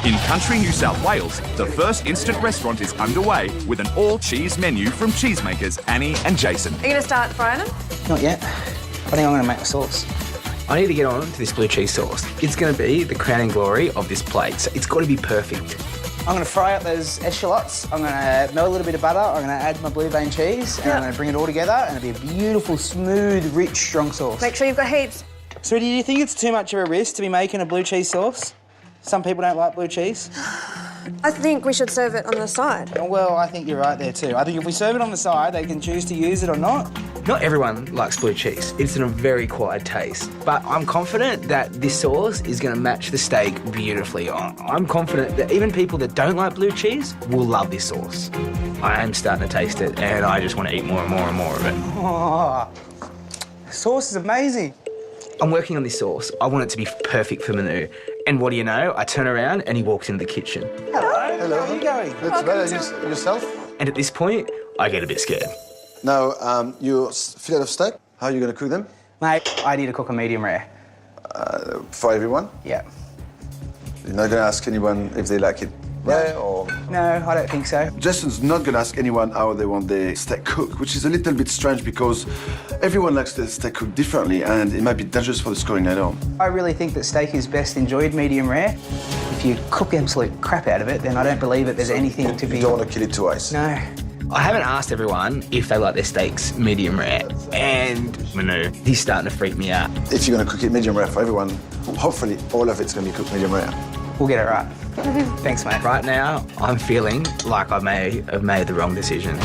In country New South Wales, the first instant restaurant is underway with an all-cheese menu from cheesemakers Annie and Jason. Are you going to start frying them? Not yet. I think I'm going to make the sauce. I need to get on to this blue cheese sauce. It's going to be the crowning glory of this plate, so it's got to be perfect. I'm going to fry up those eschalots. I'm going to melt a little bit of butter. I'm going to add my blue vein cheese, and I'm going to bring it all together, and it'll be a beautiful, smooth, rich, strong sauce. Make sure you've got heaps. Sweetie, do you think it's too much of a risk to be making a blue cheese sauce? Some people don't like blue cheese. I think we should serve it on the side. Well, I think you're right there too. I think if we serve it on the side, they can choose to use it or not. Not everyone likes blue cheese. It's a very quiet taste. But I'm confident that this sauce is going to match the steak beautifully. I'm confident that even people that don't like blue cheese will love this sauce. I am starting to taste it, and I just want to eat more and more and more of it. Oh, the sauce is amazing. I'm working on this sauce. I want it to be perfect for Manu. And what do you know? I turn around and he walks into the kitchen. Hello. Hello. How are you going? That's better. Yourself? And at this point, I get a bit scared. Now, your fillet of steak, how are you going to cook them? Mate, I need to cook a medium rare. For everyone? Yeah. You're not going to ask anyone if they like it rare or...? No, I don't think so. Jason's not going to ask anyone how they want their steak cooked, which is a little bit strange because everyone likes their steak cooked differently and it might be dangerous for the scoring later on. I really think that steak is best enjoyed medium rare. If you cook absolute crap out of it, then I don't believe that there's anything to be... You don't want to kill it twice? No. I haven't asked everyone if they like their steaks medium rare. And Manu, he's starting to freak me out. If you're going to cook it medium rare for everyone, hopefully all of it's going to be cooked medium rare. We'll get it right. Thanks, mate. Right now, I'm feeling like I may have made the wrong decision.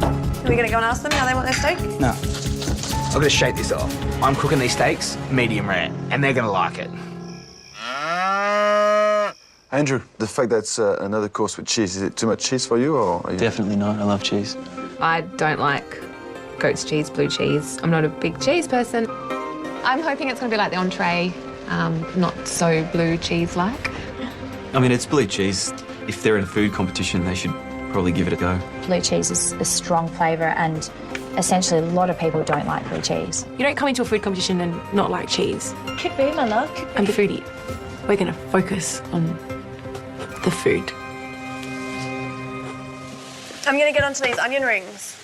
Are we going to go and ask them how they want their steak? No. I've got to shake this off. I'm cooking these steaks medium rare, and they're going to like it. Andrew, the fact that it's another course with cheese, is it too much cheese for you or... Are you... Definitely not. I love cheese. I don't like goat's cheese, blue cheese. I'm not a big cheese person. I'm hoping it's going to be like the entree, not so blue cheese-like. I mean, it's blue cheese. If they're in a food competition, they should probably give it a go. Blue cheese is a strong flavour and essentially a lot of people don't like blue cheese. You don't come into a food competition and not like cheese. Could be, my love. I'm the foodie. We're going to focus on the food. I'm going to get onto these onion rings.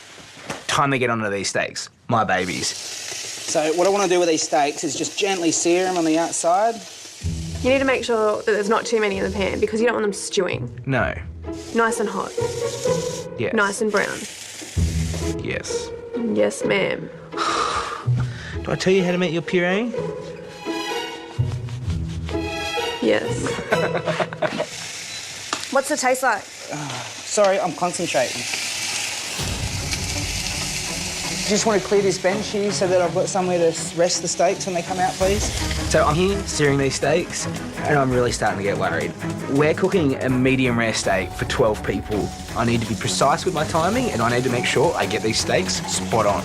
Time to get onto these steaks. My babies. So what I want to do with these steaks is just gently sear them on the outside. You need to make sure that there's not too many in the pan because you don't want them stewing. No. Nice and hot. Yes. Nice and brown. Yes. Yes, ma'am. Do I tell you how to make your puree? Yes. What's the taste like? Sorry, I'm concentrating. Just want to clear this bench here so that I've got somewhere to rest the steaks when they come out, please. So I'm here searing these steaks, and I'm really starting to get worried. We're cooking a medium rare steak for 12 people. I need to be precise with my timing, and I need to make sure I get these steaks spot on.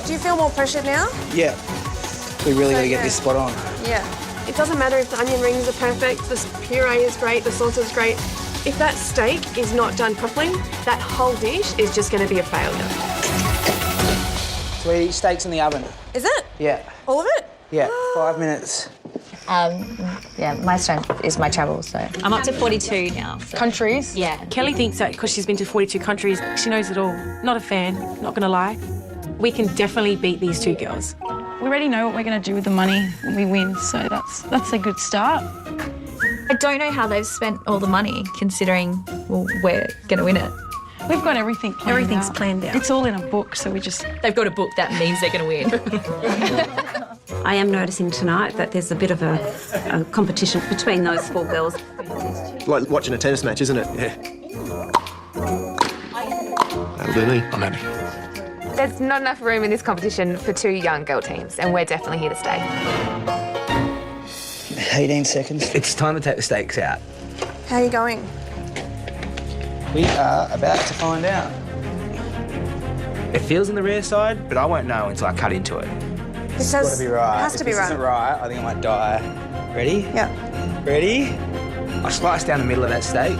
Do you feel more pressured now? Yeah. We really got to get this spot on. Yeah. It doesn't matter if the onion rings are perfect, the puree is great, the sauce is great. If that steak is not done properly, that whole dish is just going to be a failure. Sweetie, steak's in the oven. Is it? Yeah. All of it? Yeah, 5 minutes. Yeah, my strength is my travel, so. I'm up to 42 now. So. Countries? Yeah. Kelly thinks that because she's been to 42 countries, she knows it all. Not a fan, not gonna lie. We can definitely beat these two girls. We already know what we're going to do with the money when we win, so that's a good start. I don't know how they've spent all the money, considering, well, we're going to win it. We've got everything planned Everything's out. planned out. It's all in a book, so we just... They've got a book, that means they're going to win. I am noticing tonight that there's a bit of a competition between those four girls. Like watching a tennis match, isn't it? Yeah. That'll do me. I'm happy. There's not enough room in this competition for two young girl teams, and we're definitely here to stay. 18 seconds. It's time to take the steaks out. How are you going? We are about to find out. It feels on the rare side, but I won't know until I cut into it. This It's got to be right. has to if be this right. isn't right, I think I might die. Ready? Yeah. Ready? I slice down the middle of that steak,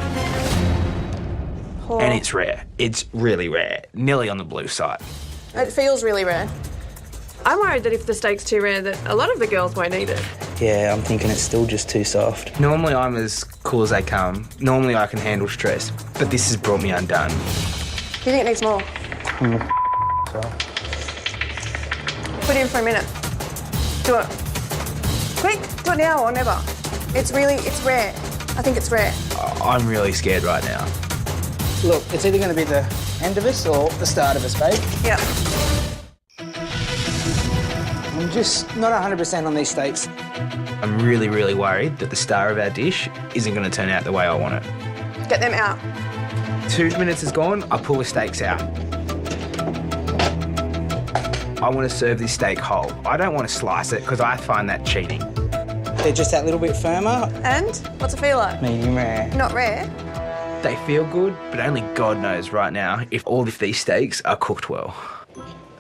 Poor. and it's rare. It's really rare. Nearly on the blue side. It feels really rare. I'm worried that if the steak's too rare, that a lot of the girls won't eat it. Yeah, I'm thinking it's still just too soft. Normally I'm as cool as they come. Normally I can handle stress, but this has brought me undone. Do you think it needs more? Put it in for a minute. Do it. Quick, do it now or never. It's rare. I think it's rare. I'm really scared right now. Look, it's either going to be the end of us or the start of us, babe. Yeah. I'm just not 100% on these steaks. I'm really, really worried that the star of our dish isn't going to turn out the way I want it. Get them out. 2 minutes is gone, I pull the steaks out. I want to serve this steak whole. I don't want to slice it because I find that cheating. They're just that little bit firmer. And? What's it feel like? Medium rare. Not rare. They feel good, but only God knows right now if all of these steaks are cooked well.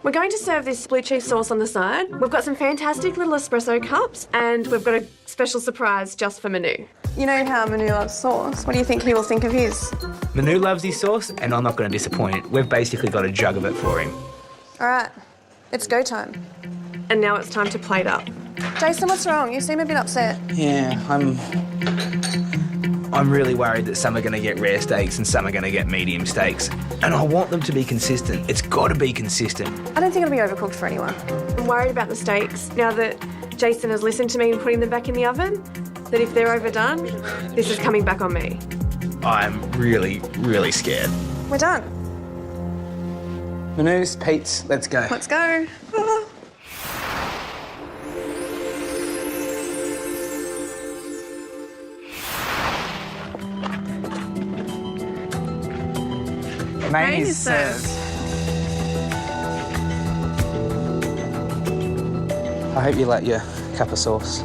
We're going to serve this blue cheese sauce on the side. We've got some fantastic little espresso cups, and we've got a special surprise just for Manu. You know how Manu loves sauce. What do you think he will think of his? Manu loves his sauce, and I'm not going to disappoint. We've basically got a jug of it for him. All right, it's go time. And now it's time to plate up. Jason, what's wrong? You seem a bit upset. Yeah, I'm really worried that some are going to get rare steaks and some are going to get medium steaks. And I want them to be consistent. It's got to be consistent. I don't think it'll be overcooked for anyone. I'm worried about the steaks now that Jason has listened to me and putting them back in the oven, that if they're overdone, this is coming back on me. I'm really, really scared. We're done. Manu's, Pete's, let's go. Let's go. Main is served. I hope you like your cup of sauce.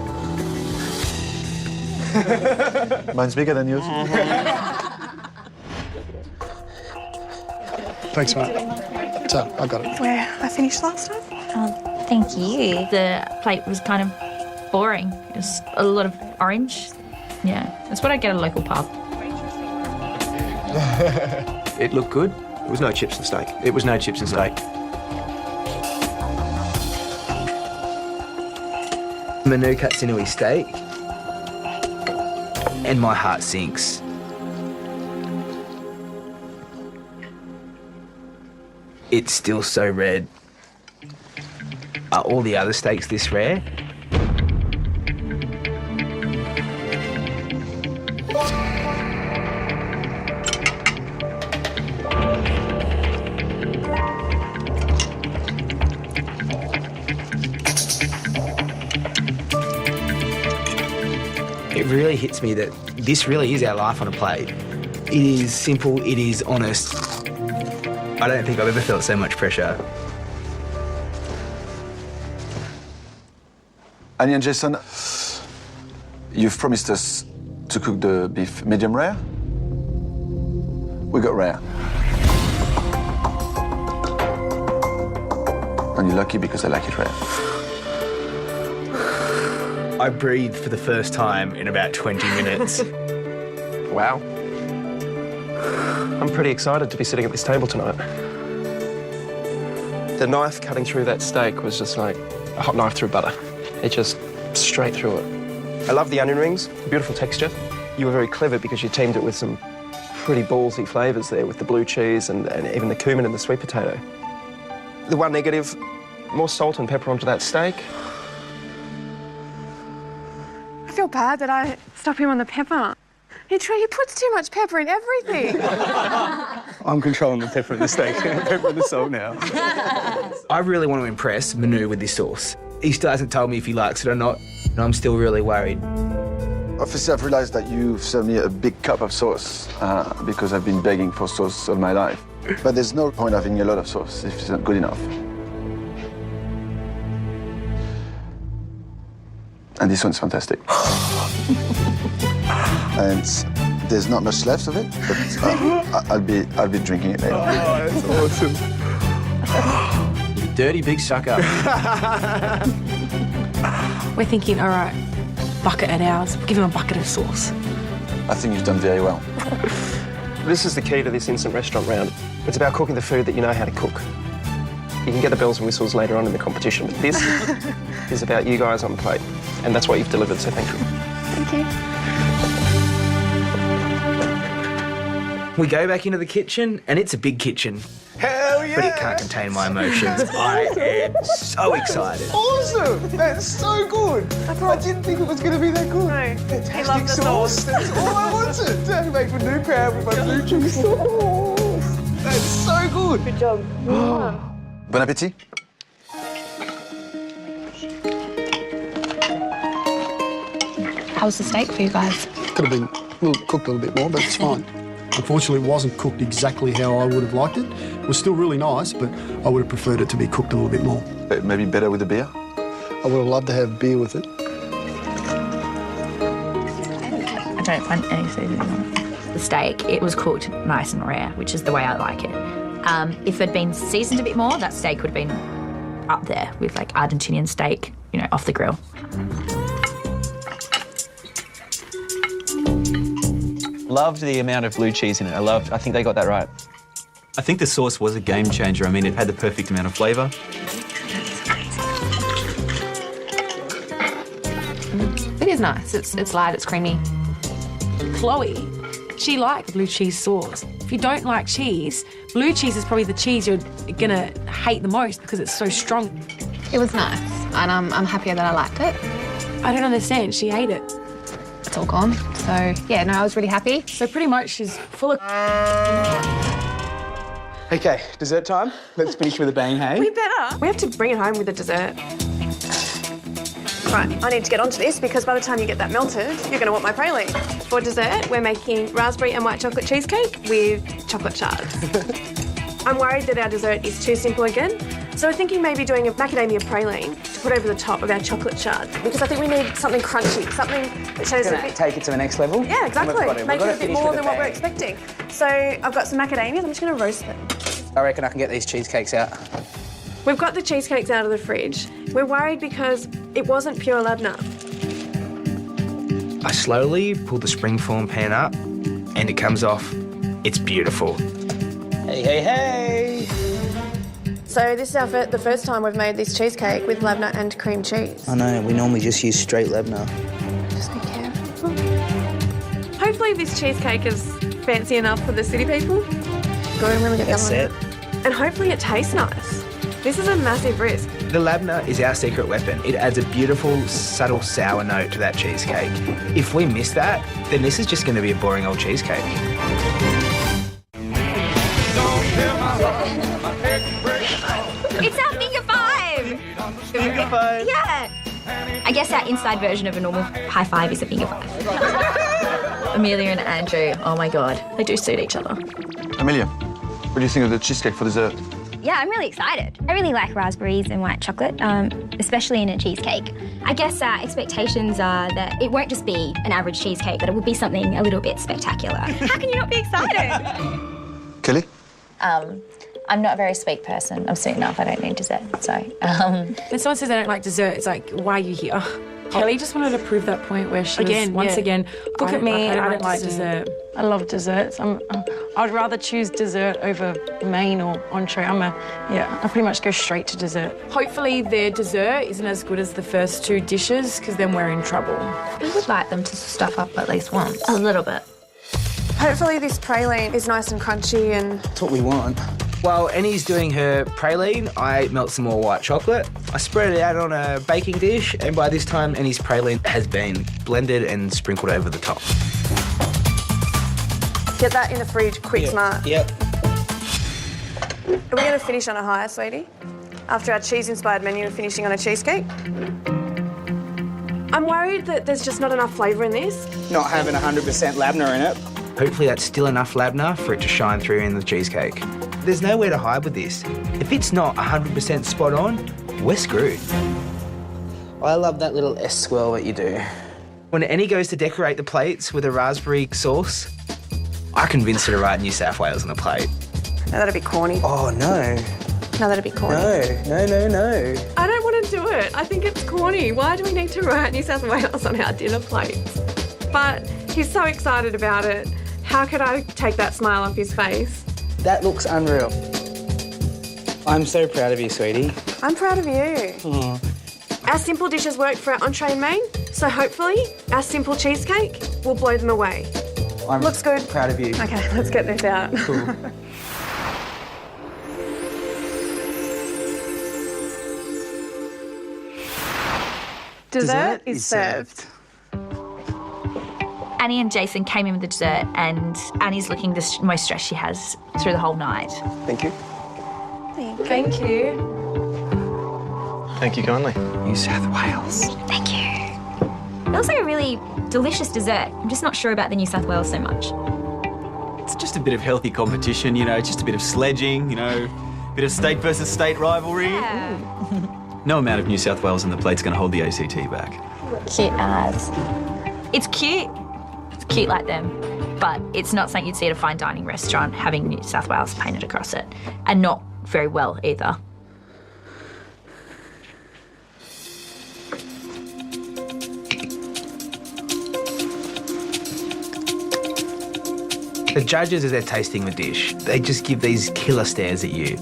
Mine's bigger than yours. Thanks, mate. So, I got it. Where I finished last time? Oh, thank you. The plate was kind of boring. It was a lot of orange. Yeah, that's what I get at a local pub. It looked good. There was no chips and steak. It was no chips and steak. Manu cuts into his steak, and my heart sinks. It's still so red. Are all the other steaks this rare? It really hits me that this really is our life on a plate. It is simple, it is honest. I don't think I've ever felt so much pressure. Annie and Jason, you've promised us to cook the beef medium rare. We got rare. And you're lucky because I like it rare. I breathed for the first time in about 20 minutes. Wow. I'm pretty excited to be sitting at this table tonight. The knife cutting through that steak was just like a hot knife through butter. It just straight through it. I love the onion rings, beautiful texture. You were very clever because you teamed it with some pretty ballsy flavours there with the blue cheese and even the cumin and the sweet potato. The one negative, more salt and pepper onto that steak. I feel bad that I stopped him on the pepper. He puts too much pepper in everything. I'm controlling the pepper and the steak, pepper and the salt now. I really want to impress Manu with this sauce. He still hasn't told me if he likes it or not, and I'm still really worried. Obviously, I've realized that you've served me a big cup of sauce because I've been begging for sauce all my life. But there's no point having a lot of sauce if it's not good enough. And this one's fantastic. And there's not much left of it, but I'll be drinking it later. Oh, that's awesome. Dirty big sucker. We're thinking, all right, bucket at ours. Give him a bucket of sauce. I think you've done very well. This is the key to this instant restaurant round. It's about cooking the food that you know how to cook. You can get the bells and whistles later on in the competition, but this is about you guys on the plate, and that's what you've delivered, so thank you. Thank you. We go back into the kitchen, and it's a big kitchen. Hell yeah! But it can't contain my emotions. I am so excited. Awesome! That's so good. I didn't think it was going to be that good. No, Fantastic sauce. That's all I wanted. To make Manu proud with my blue cheese sauce. That's so good. Good job. Bon appétit. How's the steak for you guys? Could have been cooked a little bit more, but it's fine. Unfortunately, it wasn't cooked exactly how I would have liked it. It was still really nice, but I would have preferred it to be cooked a little bit more. Maybe better with a beer? I would have loved to have beer with it. I don't find any seasoning on it. The steak, it was cooked nice and rare, which is the way I like it. If it had been seasoned a bit more, that steak would have been up there with like Argentinian steak, you know, off the grill. Loved the amount of blue cheese in it. I think they got that right. I think the sauce was a game changer. I mean, it had the perfect amount of flavour. It is nice. It's light, it's creamy. Chloe, she liked blue cheese sauce. If you don't like cheese, blue cheese is probably the cheese you're gonna hate the most because it's so strong. It was nice, and I'm happier that I liked it. I don't understand. She ate it. It's all gone. So, yeah, no, I was really happy. So pretty much she's full of... Okay, dessert time. Let's finish with a bang, hey? We better. We have to bring it home with a dessert. Right, I need to get onto this because by the time you get that melted, you're going to want my praline. For dessert, we're making raspberry and white chocolate cheesecake with chocolate shards. I'm worried that our dessert is too simple again, so we're thinking maybe doing a macadamia praline to put over the top of our chocolate shard because I think we need something crunchy, something that shows a bit... Take it to the next level? Yeah, exactly. Make it a bit finish more with than a what we're bang. expecting. So I've got some macadamias. I'm just going to roast them. I reckon I can get these cheesecakes out. We've got the cheesecakes out of the fridge. We're worried because it wasn't pure labneh. I slowly pull the springform pan up, and it comes off. It's beautiful. Hey, hey, hey! So this is the first time we've made this cheesecake with labneh and cream cheese. I know, we normally just use straight labneh. Just be careful. Hopefully this cheesecake is fancy enough for the city people. Good, I'm gonna get That's that one out. And hopefully it tastes nice. This is a massive risk. The labneh is our secret weapon. It adds a beautiful, subtle sour note to that cheesecake. If we miss that, then this is just going to be a boring old cheesecake. It's our finger five! Finger five? Yeah! I guess our inside version of a normal high five is a finger five. Amelia and Andrew, oh my God, they do suit each other. Amelia, what do you think of the cheesecake for dessert? Yeah, I'm really excited. I really like raspberries and white chocolate, especially in a cheesecake. I guess our expectations are that it won't just be an average cheesecake, but it will be something a little bit spectacular. How can you not be excited? Kelly? I'm not a very sweet person. I'm sweet enough, I don't need dessert, so... When someone says they don't like dessert, it's like, why are you here? Kelly just wanted to prove that point where she once again, look at me, I don't like dessert. I love desserts. I'd rather choose dessert over main or entree. I pretty much go straight to dessert. Hopefully their dessert isn't as good as the first two dishes, because then we're in trouble. We would like them to stuff up at least once. A little bit. Hopefully this praline is nice and crunchy and... That's what we want. While Annie's doing her praline, I melt some more white chocolate. I spread it out on a baking dish, and by this time, Annie's praline has been blended and sprinkled over the top. Get that in the fridge, quick, smart. Yep. Are we going to finish on a high, sweetie? After our cheese-inspired menu, we're finishing on a cheesecake? I'm worried that there's just not enough flavour in this. Not having 100% labna in it. Hopefully that's still enough labna for it to shine through in the cheesecake. There's nowhere to hide with this. If it's not 100% spot on, we're screwed. I love that little S-swirl that you do. When Annie goes to decorate the plates with a raspberry sauce, I convinced her to write New South Wales on the plate. No, that'd be corny. Oh, no. No, that'd be corny. No. I don't want to do it. I think it's corny. Why do we need to write New South Wales on our dinner plates? But he's so excited about it. How could I take that smile off his face? That looks unreal. I'm so proud of you, sweetie. I'm proud of you. Oh. Our simple dishes worked for our entree and main, so hopefully our simple cheesecake will blow them away. I'm Looks good. Proud of you. Okay, let's get this out. Cool. Dessert is served. Annie and Jason came in with the dessert, and Annie's looking the most stress she has through the whole night. Thank you. Thank you. Thank you kindly. New South Wales. Thank you. It looks like a really delicious dessert. I'm just not sure about the New South Wales so much. It's just a bit of healthy competition, you know, just a bit of sledging, you know, a bit of state versus state rivalry. Yeah. No amount of New South Wales on the plate's going to hold the ACT back. Cute as. It's cute. It's cute like them, but it's not something you'd see at a fine dining restaurant having New South Wales painted across it, and not very well either. The judges, as they're tasting the dish, they just give these killer stares at you.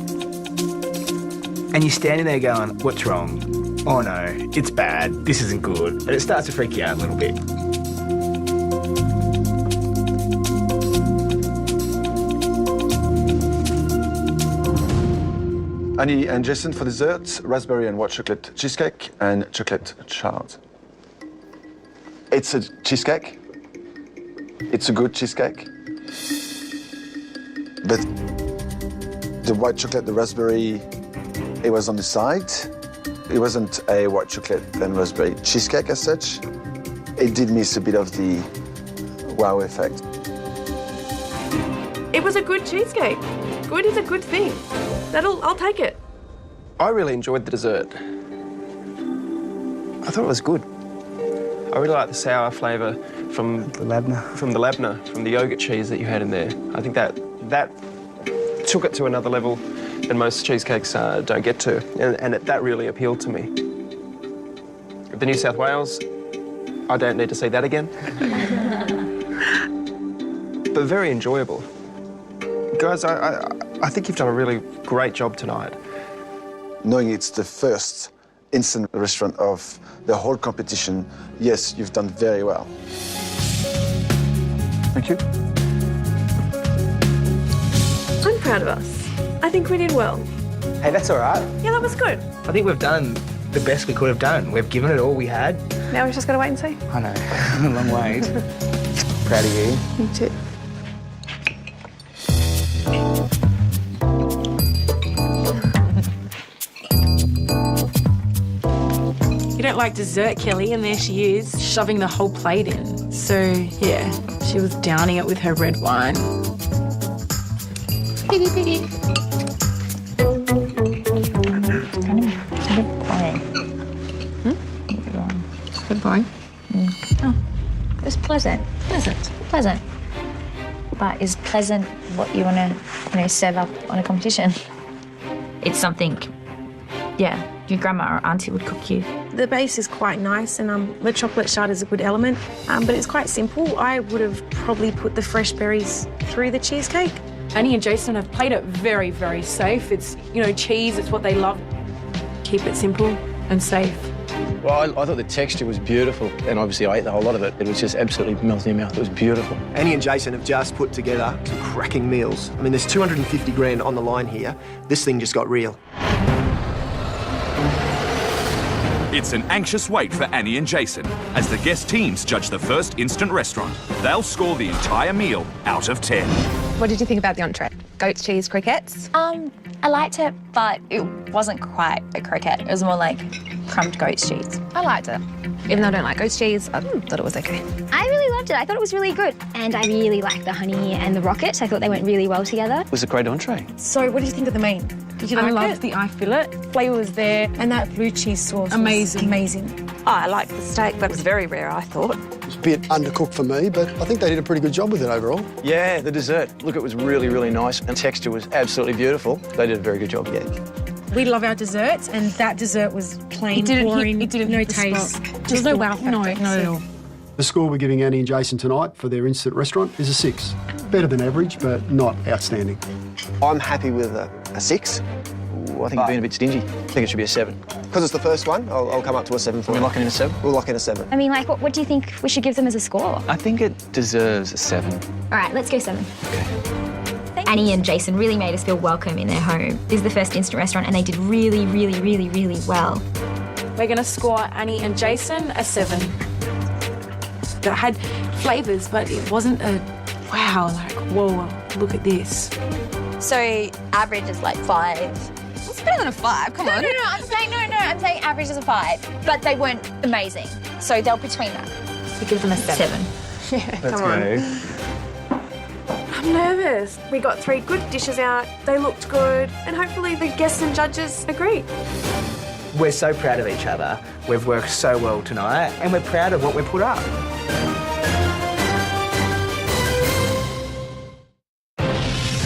And you're standing there going, what's wrong? Oh no, it's bad, this isn't good. And it starts to freak you out a little bit. Annie and Jason for dessert, raspberry and white chocolate cheesecake and chocolate chard. It's a cheesecake. It's a good cheesecake. But the white chocolate, the raspberry, it was on the side. It wasn't a white chocolate and raspberry cheesecake as such. It did miss a bit of the wow effect. It was a good cheesecake. Good is a good thing. I'll take it. I really enjoyed the dessert. I thought it was good. I really like the sour flavour from the labna. From the yogurt cheese that you had in there. I think that took it to another level than most cheesecakes don't get to, and that really appealed to me. The New South Wales, I don't need to see that again. But very enjoyable. Guys, I think you've done a really great job tonight. Knowing it's the first instant restaurant of the whole competition, yes, you've done very well. Thank you. I'm proud of us. I think we did well. Hey, that's all right. Yeah, that was good. I think we've done the best we could have done. We've given it all we had. Now we've just got to wait and see. I know, a long wait. Proud of you. Me too. You don't like dessert, Kelly, and there she is, shoving the whole plate in. So, yeah, she was downing it with her red wine. Piggy, piggy. Goodbye. Oh, it was pleasant. Pleasant. But is pleasant what you want to, serve up on a competition? It's something yeah, your grandma or auntie would cook you. The base is quite nice, and the chocolate shard is a good element, but it's quite simple. I would have probably put the fresh berries through the cheesecake. Annie and Jason have played it very, very safe. It's, you know, cheese, it's what they love. Keep it simple and safe. Well, I thought the texture was beautiful, and obviously I ate the whole lot of it. It was just absolutely melting in your mouth. It was beautiful. Annie and Jason have just put together some cracking meals. I mean, there's 250 grand on the line here. This thing just got real. It's an anxious wait for Annie and Jason as the guest teams judge the first instant restaurant. They'll score the entire meal out of 10. What did you think about the entree? Goat's cheese croquettes? I liked it, but it wasn't quite a croquette. It was more like crumbed goat's cheese. I liked it. Even though I don't like goat's cheese, I thought it was okay. I really loved it. I thought it was really good. And I really liked the honey and the rocket. I thought they went really well together. It was a great entree. So what did you think of the main? Did you like it? I loved the eye fillet. Flavour was there. And that blue cheese sauce was amazing. Oh, I liked the steak, but it was very rare, I thought. It was a bit undercooked for me, but I think they did a pretty good job with it overall. Yeah, the dessert. Look, it was really, really nice, and texture was absolutely beautiful. They did a very good job, yeah. We love our desserts, and that dessert was plain, boring. It didn't no taste. There's no wow factor. No, not at all. The score we're giving Annie and Jason tonight for their instant restaurant is a 6. Better than average, but not outstanding. I'm happy with a 6. Ooh, I think you're being a bit stingy. I think it should be a 7. Because it's the first one, I'll come up to a 7 for Are we you. locking in a 7? We'll lock in a 7. I mean, like, what do you think we should give them as a score? I think it deserves a 7. All right, let's go 7. Annie and Jason really made us feel welcome in their home. This is the first instant restaurant, and they did really, really, really, really well. We're going to score Annie and Jason a 7. It had flavours, but it wasn't a wow, like, whoa, look at this. So average is like 5. It's better than a 5, come on. No, I'm saying average is a 5. But they weren't amazing. So they're between that. We give them a 7. Yeah, Let's go. I'm nervous. We got 3 good dishes out. They looked good. And hopefully the guests and judges agree. We're so proud of each other. We've worked so well tonight, and we're proud of what we put up.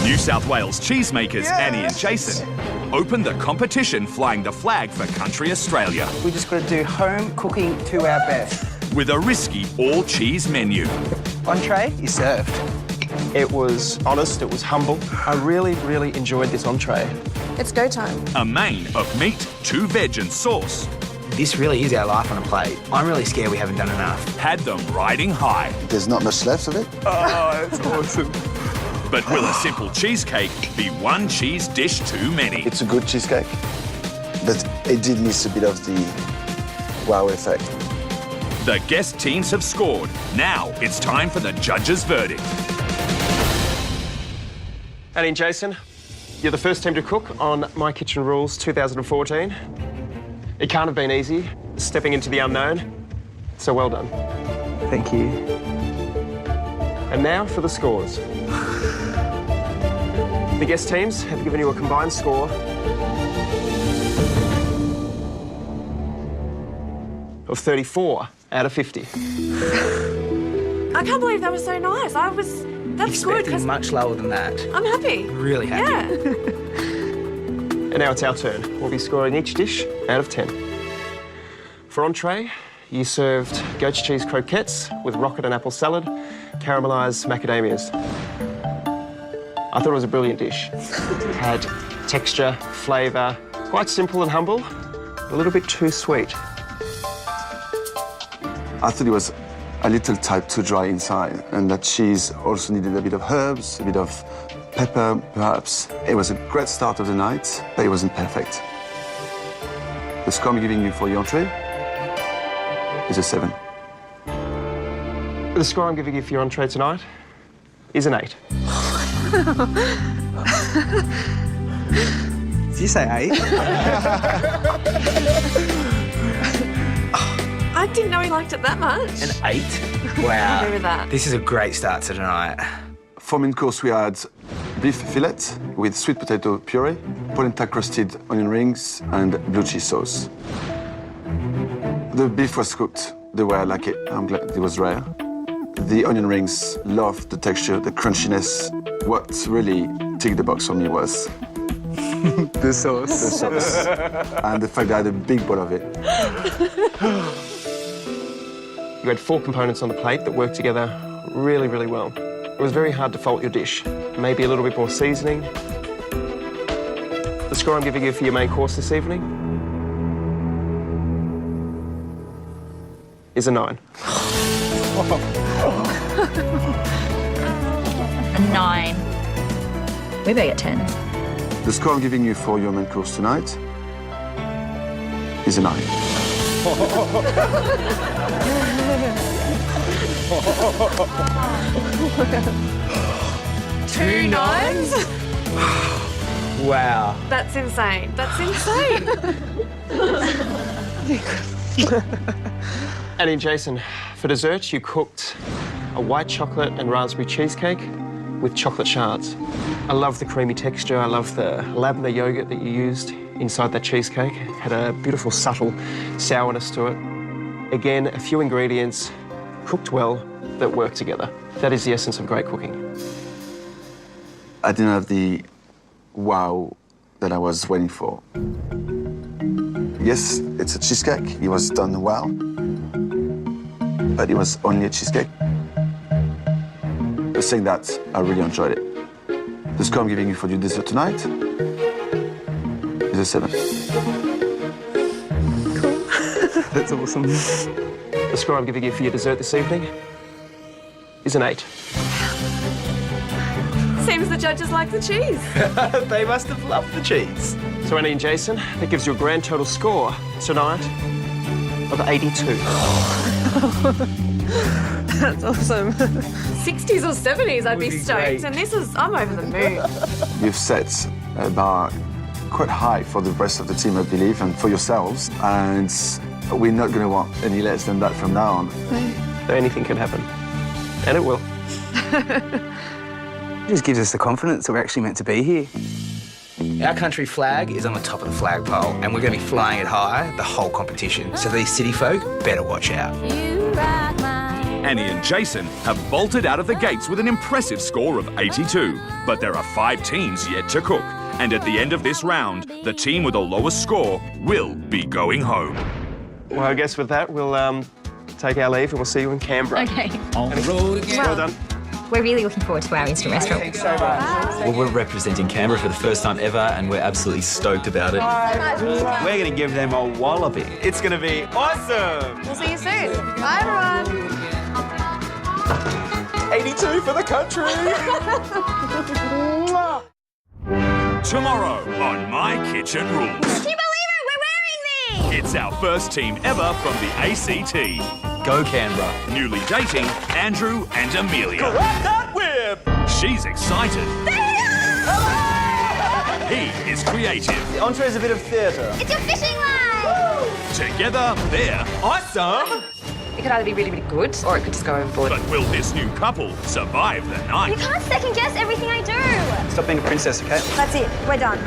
New South Wales cheesemakers Annie and Jason open the competition flying the flag for country Australia. We just got to do home cooking to our best. With a risky all-cheese menu. Entree is served. It was honest, it was humble. I really, really enjoyed this entree. It's go time. A main of meat, 2 veg and sauce. This really is our life on a plate. I'm really scared we haven't done enough. Had them riding high. There's not much left of it. Oh, that's awesome. But will a simple cheesecake be one cheese dish too many? It's a good cheesecake, but it did miss a bit of the wow effect. The guest teams have scored. Now it's time for the judges' verdict. Annie and Jason, you're the first team to cook on My Kitchen Rules 2014. It can't have been easy, stepping into the unknown, so well done. Thank you. And now for the scores. The guest teams have given you a combined score of 34 out of 50. I can't believe that was so nice. That's good. Expecting much lower than that. I'm happy. Really happy. Yeah. And now it's our turn. We'll be scoring each dish out of 10. For entree, you served goat's cheese croquettes with rocket and apple salad, caramelised macadamias. I thought it was a brilliant dish. It had texture, flavour, quite simple and humble, a little bit too sweet. I thought it was a little type too dry inside, and that cheese also needed a bit of herbs, a bit of pepper, perhaps. It was a great start of the night, but it wasn't perfect. The score I'm giving you for your entree is a 7. The score I'm giving you for your entree tonight is an 8. Did you say 8? I didn't know he liked it that much. An 8? Wow. I agree with that. This is a great start to tonight. For main course, we had beef fillet with sweet potato puree, polenta crusted onion rings, and blue cheese sauce. The beef was cooked the way I like it. I'm glad it was rare. The onion rings, loved the texture, the crunchiness. What really ticked the box for me was The sauce. And the fact that I had a big bowl of it. You had 4 components on the plate that worked together really, really well. It was very hard to fault your dish. Maybe a little bit more seasoning. The score I'm giving you for your main course this evening is a 9. A 9. We better get 10. The score I'm giving you for your main course tonight is a 9. 2 9s? Wow. That's insane. That's insane. Annie and Jason, for dessert, you cooked a white chocolate and raspberry cheesecake with chocolate shards. I love the creamy texture. I love the lavender yogurt that you used inside that cheesecake. It had a beautiful, subtle sourness to it. Again, a few ingredients cooked well that work together. That is the essence of great cooking. I didn't have the wow that I was waiting for. Yes, it's a cheesecake. It was done well, but it was only a cheesecake. Saying that, I really enjoyed it. The score I'm giving you for your dessert tonight is a 7. Cool. That's awesome. The score I'm giving you for your dessert this evening is an 8. Seems the judges like the cheese. They must have loved the cheese. So, Annie and Jason, that gives you a grand total score tonight of 82. That's awesome. 60s or 70s, I'd be stoked. great. And this is, I'm over the moon. You've set a bar quite high for the rest of the team, I believe, and for yourselves, and we're not going to want any less than that from now on. Anything can happen, and it will. It just gives us the confidence that we're actually meant to be here. Our country flag is on the top of the flagpole, and we're going to be flying it high the whole competition. So these city folk better watch out. Annie and Jason have bolted out of the gates with an impressive score of 82, but there are 5 teams yet to cook. And at the end of this round, the team with the lowest score will be going home. Well, I guess with that, we'll take our leave and we'll see you in Canberra. Okay. On the road again. Well done. We're really looking forward to our instant restaurant. Thanks so much. Well, we're representing Canberra for the first time ever, and we're absolutely stoked about it. We're going to give them a walloping. It's going to be awesome. We'll see you soon. Bye, everyone. 82 for the country. Tomorrow on My Kitchen Rules. Can you believe it? We're wearing these! It's our first team ever from the ACT. Go Canberra. Newly dating Andrew and Amelia. Grab that whip! She's excited. He is creative. The entree is a bit of theatre. It's your fishing line! Together, they're awesome. It could either be really, really good or it could just go overboard. But will this new couple survive the night? You can't second guess everything I do. Stop being a princess, okay? That's it. We're done.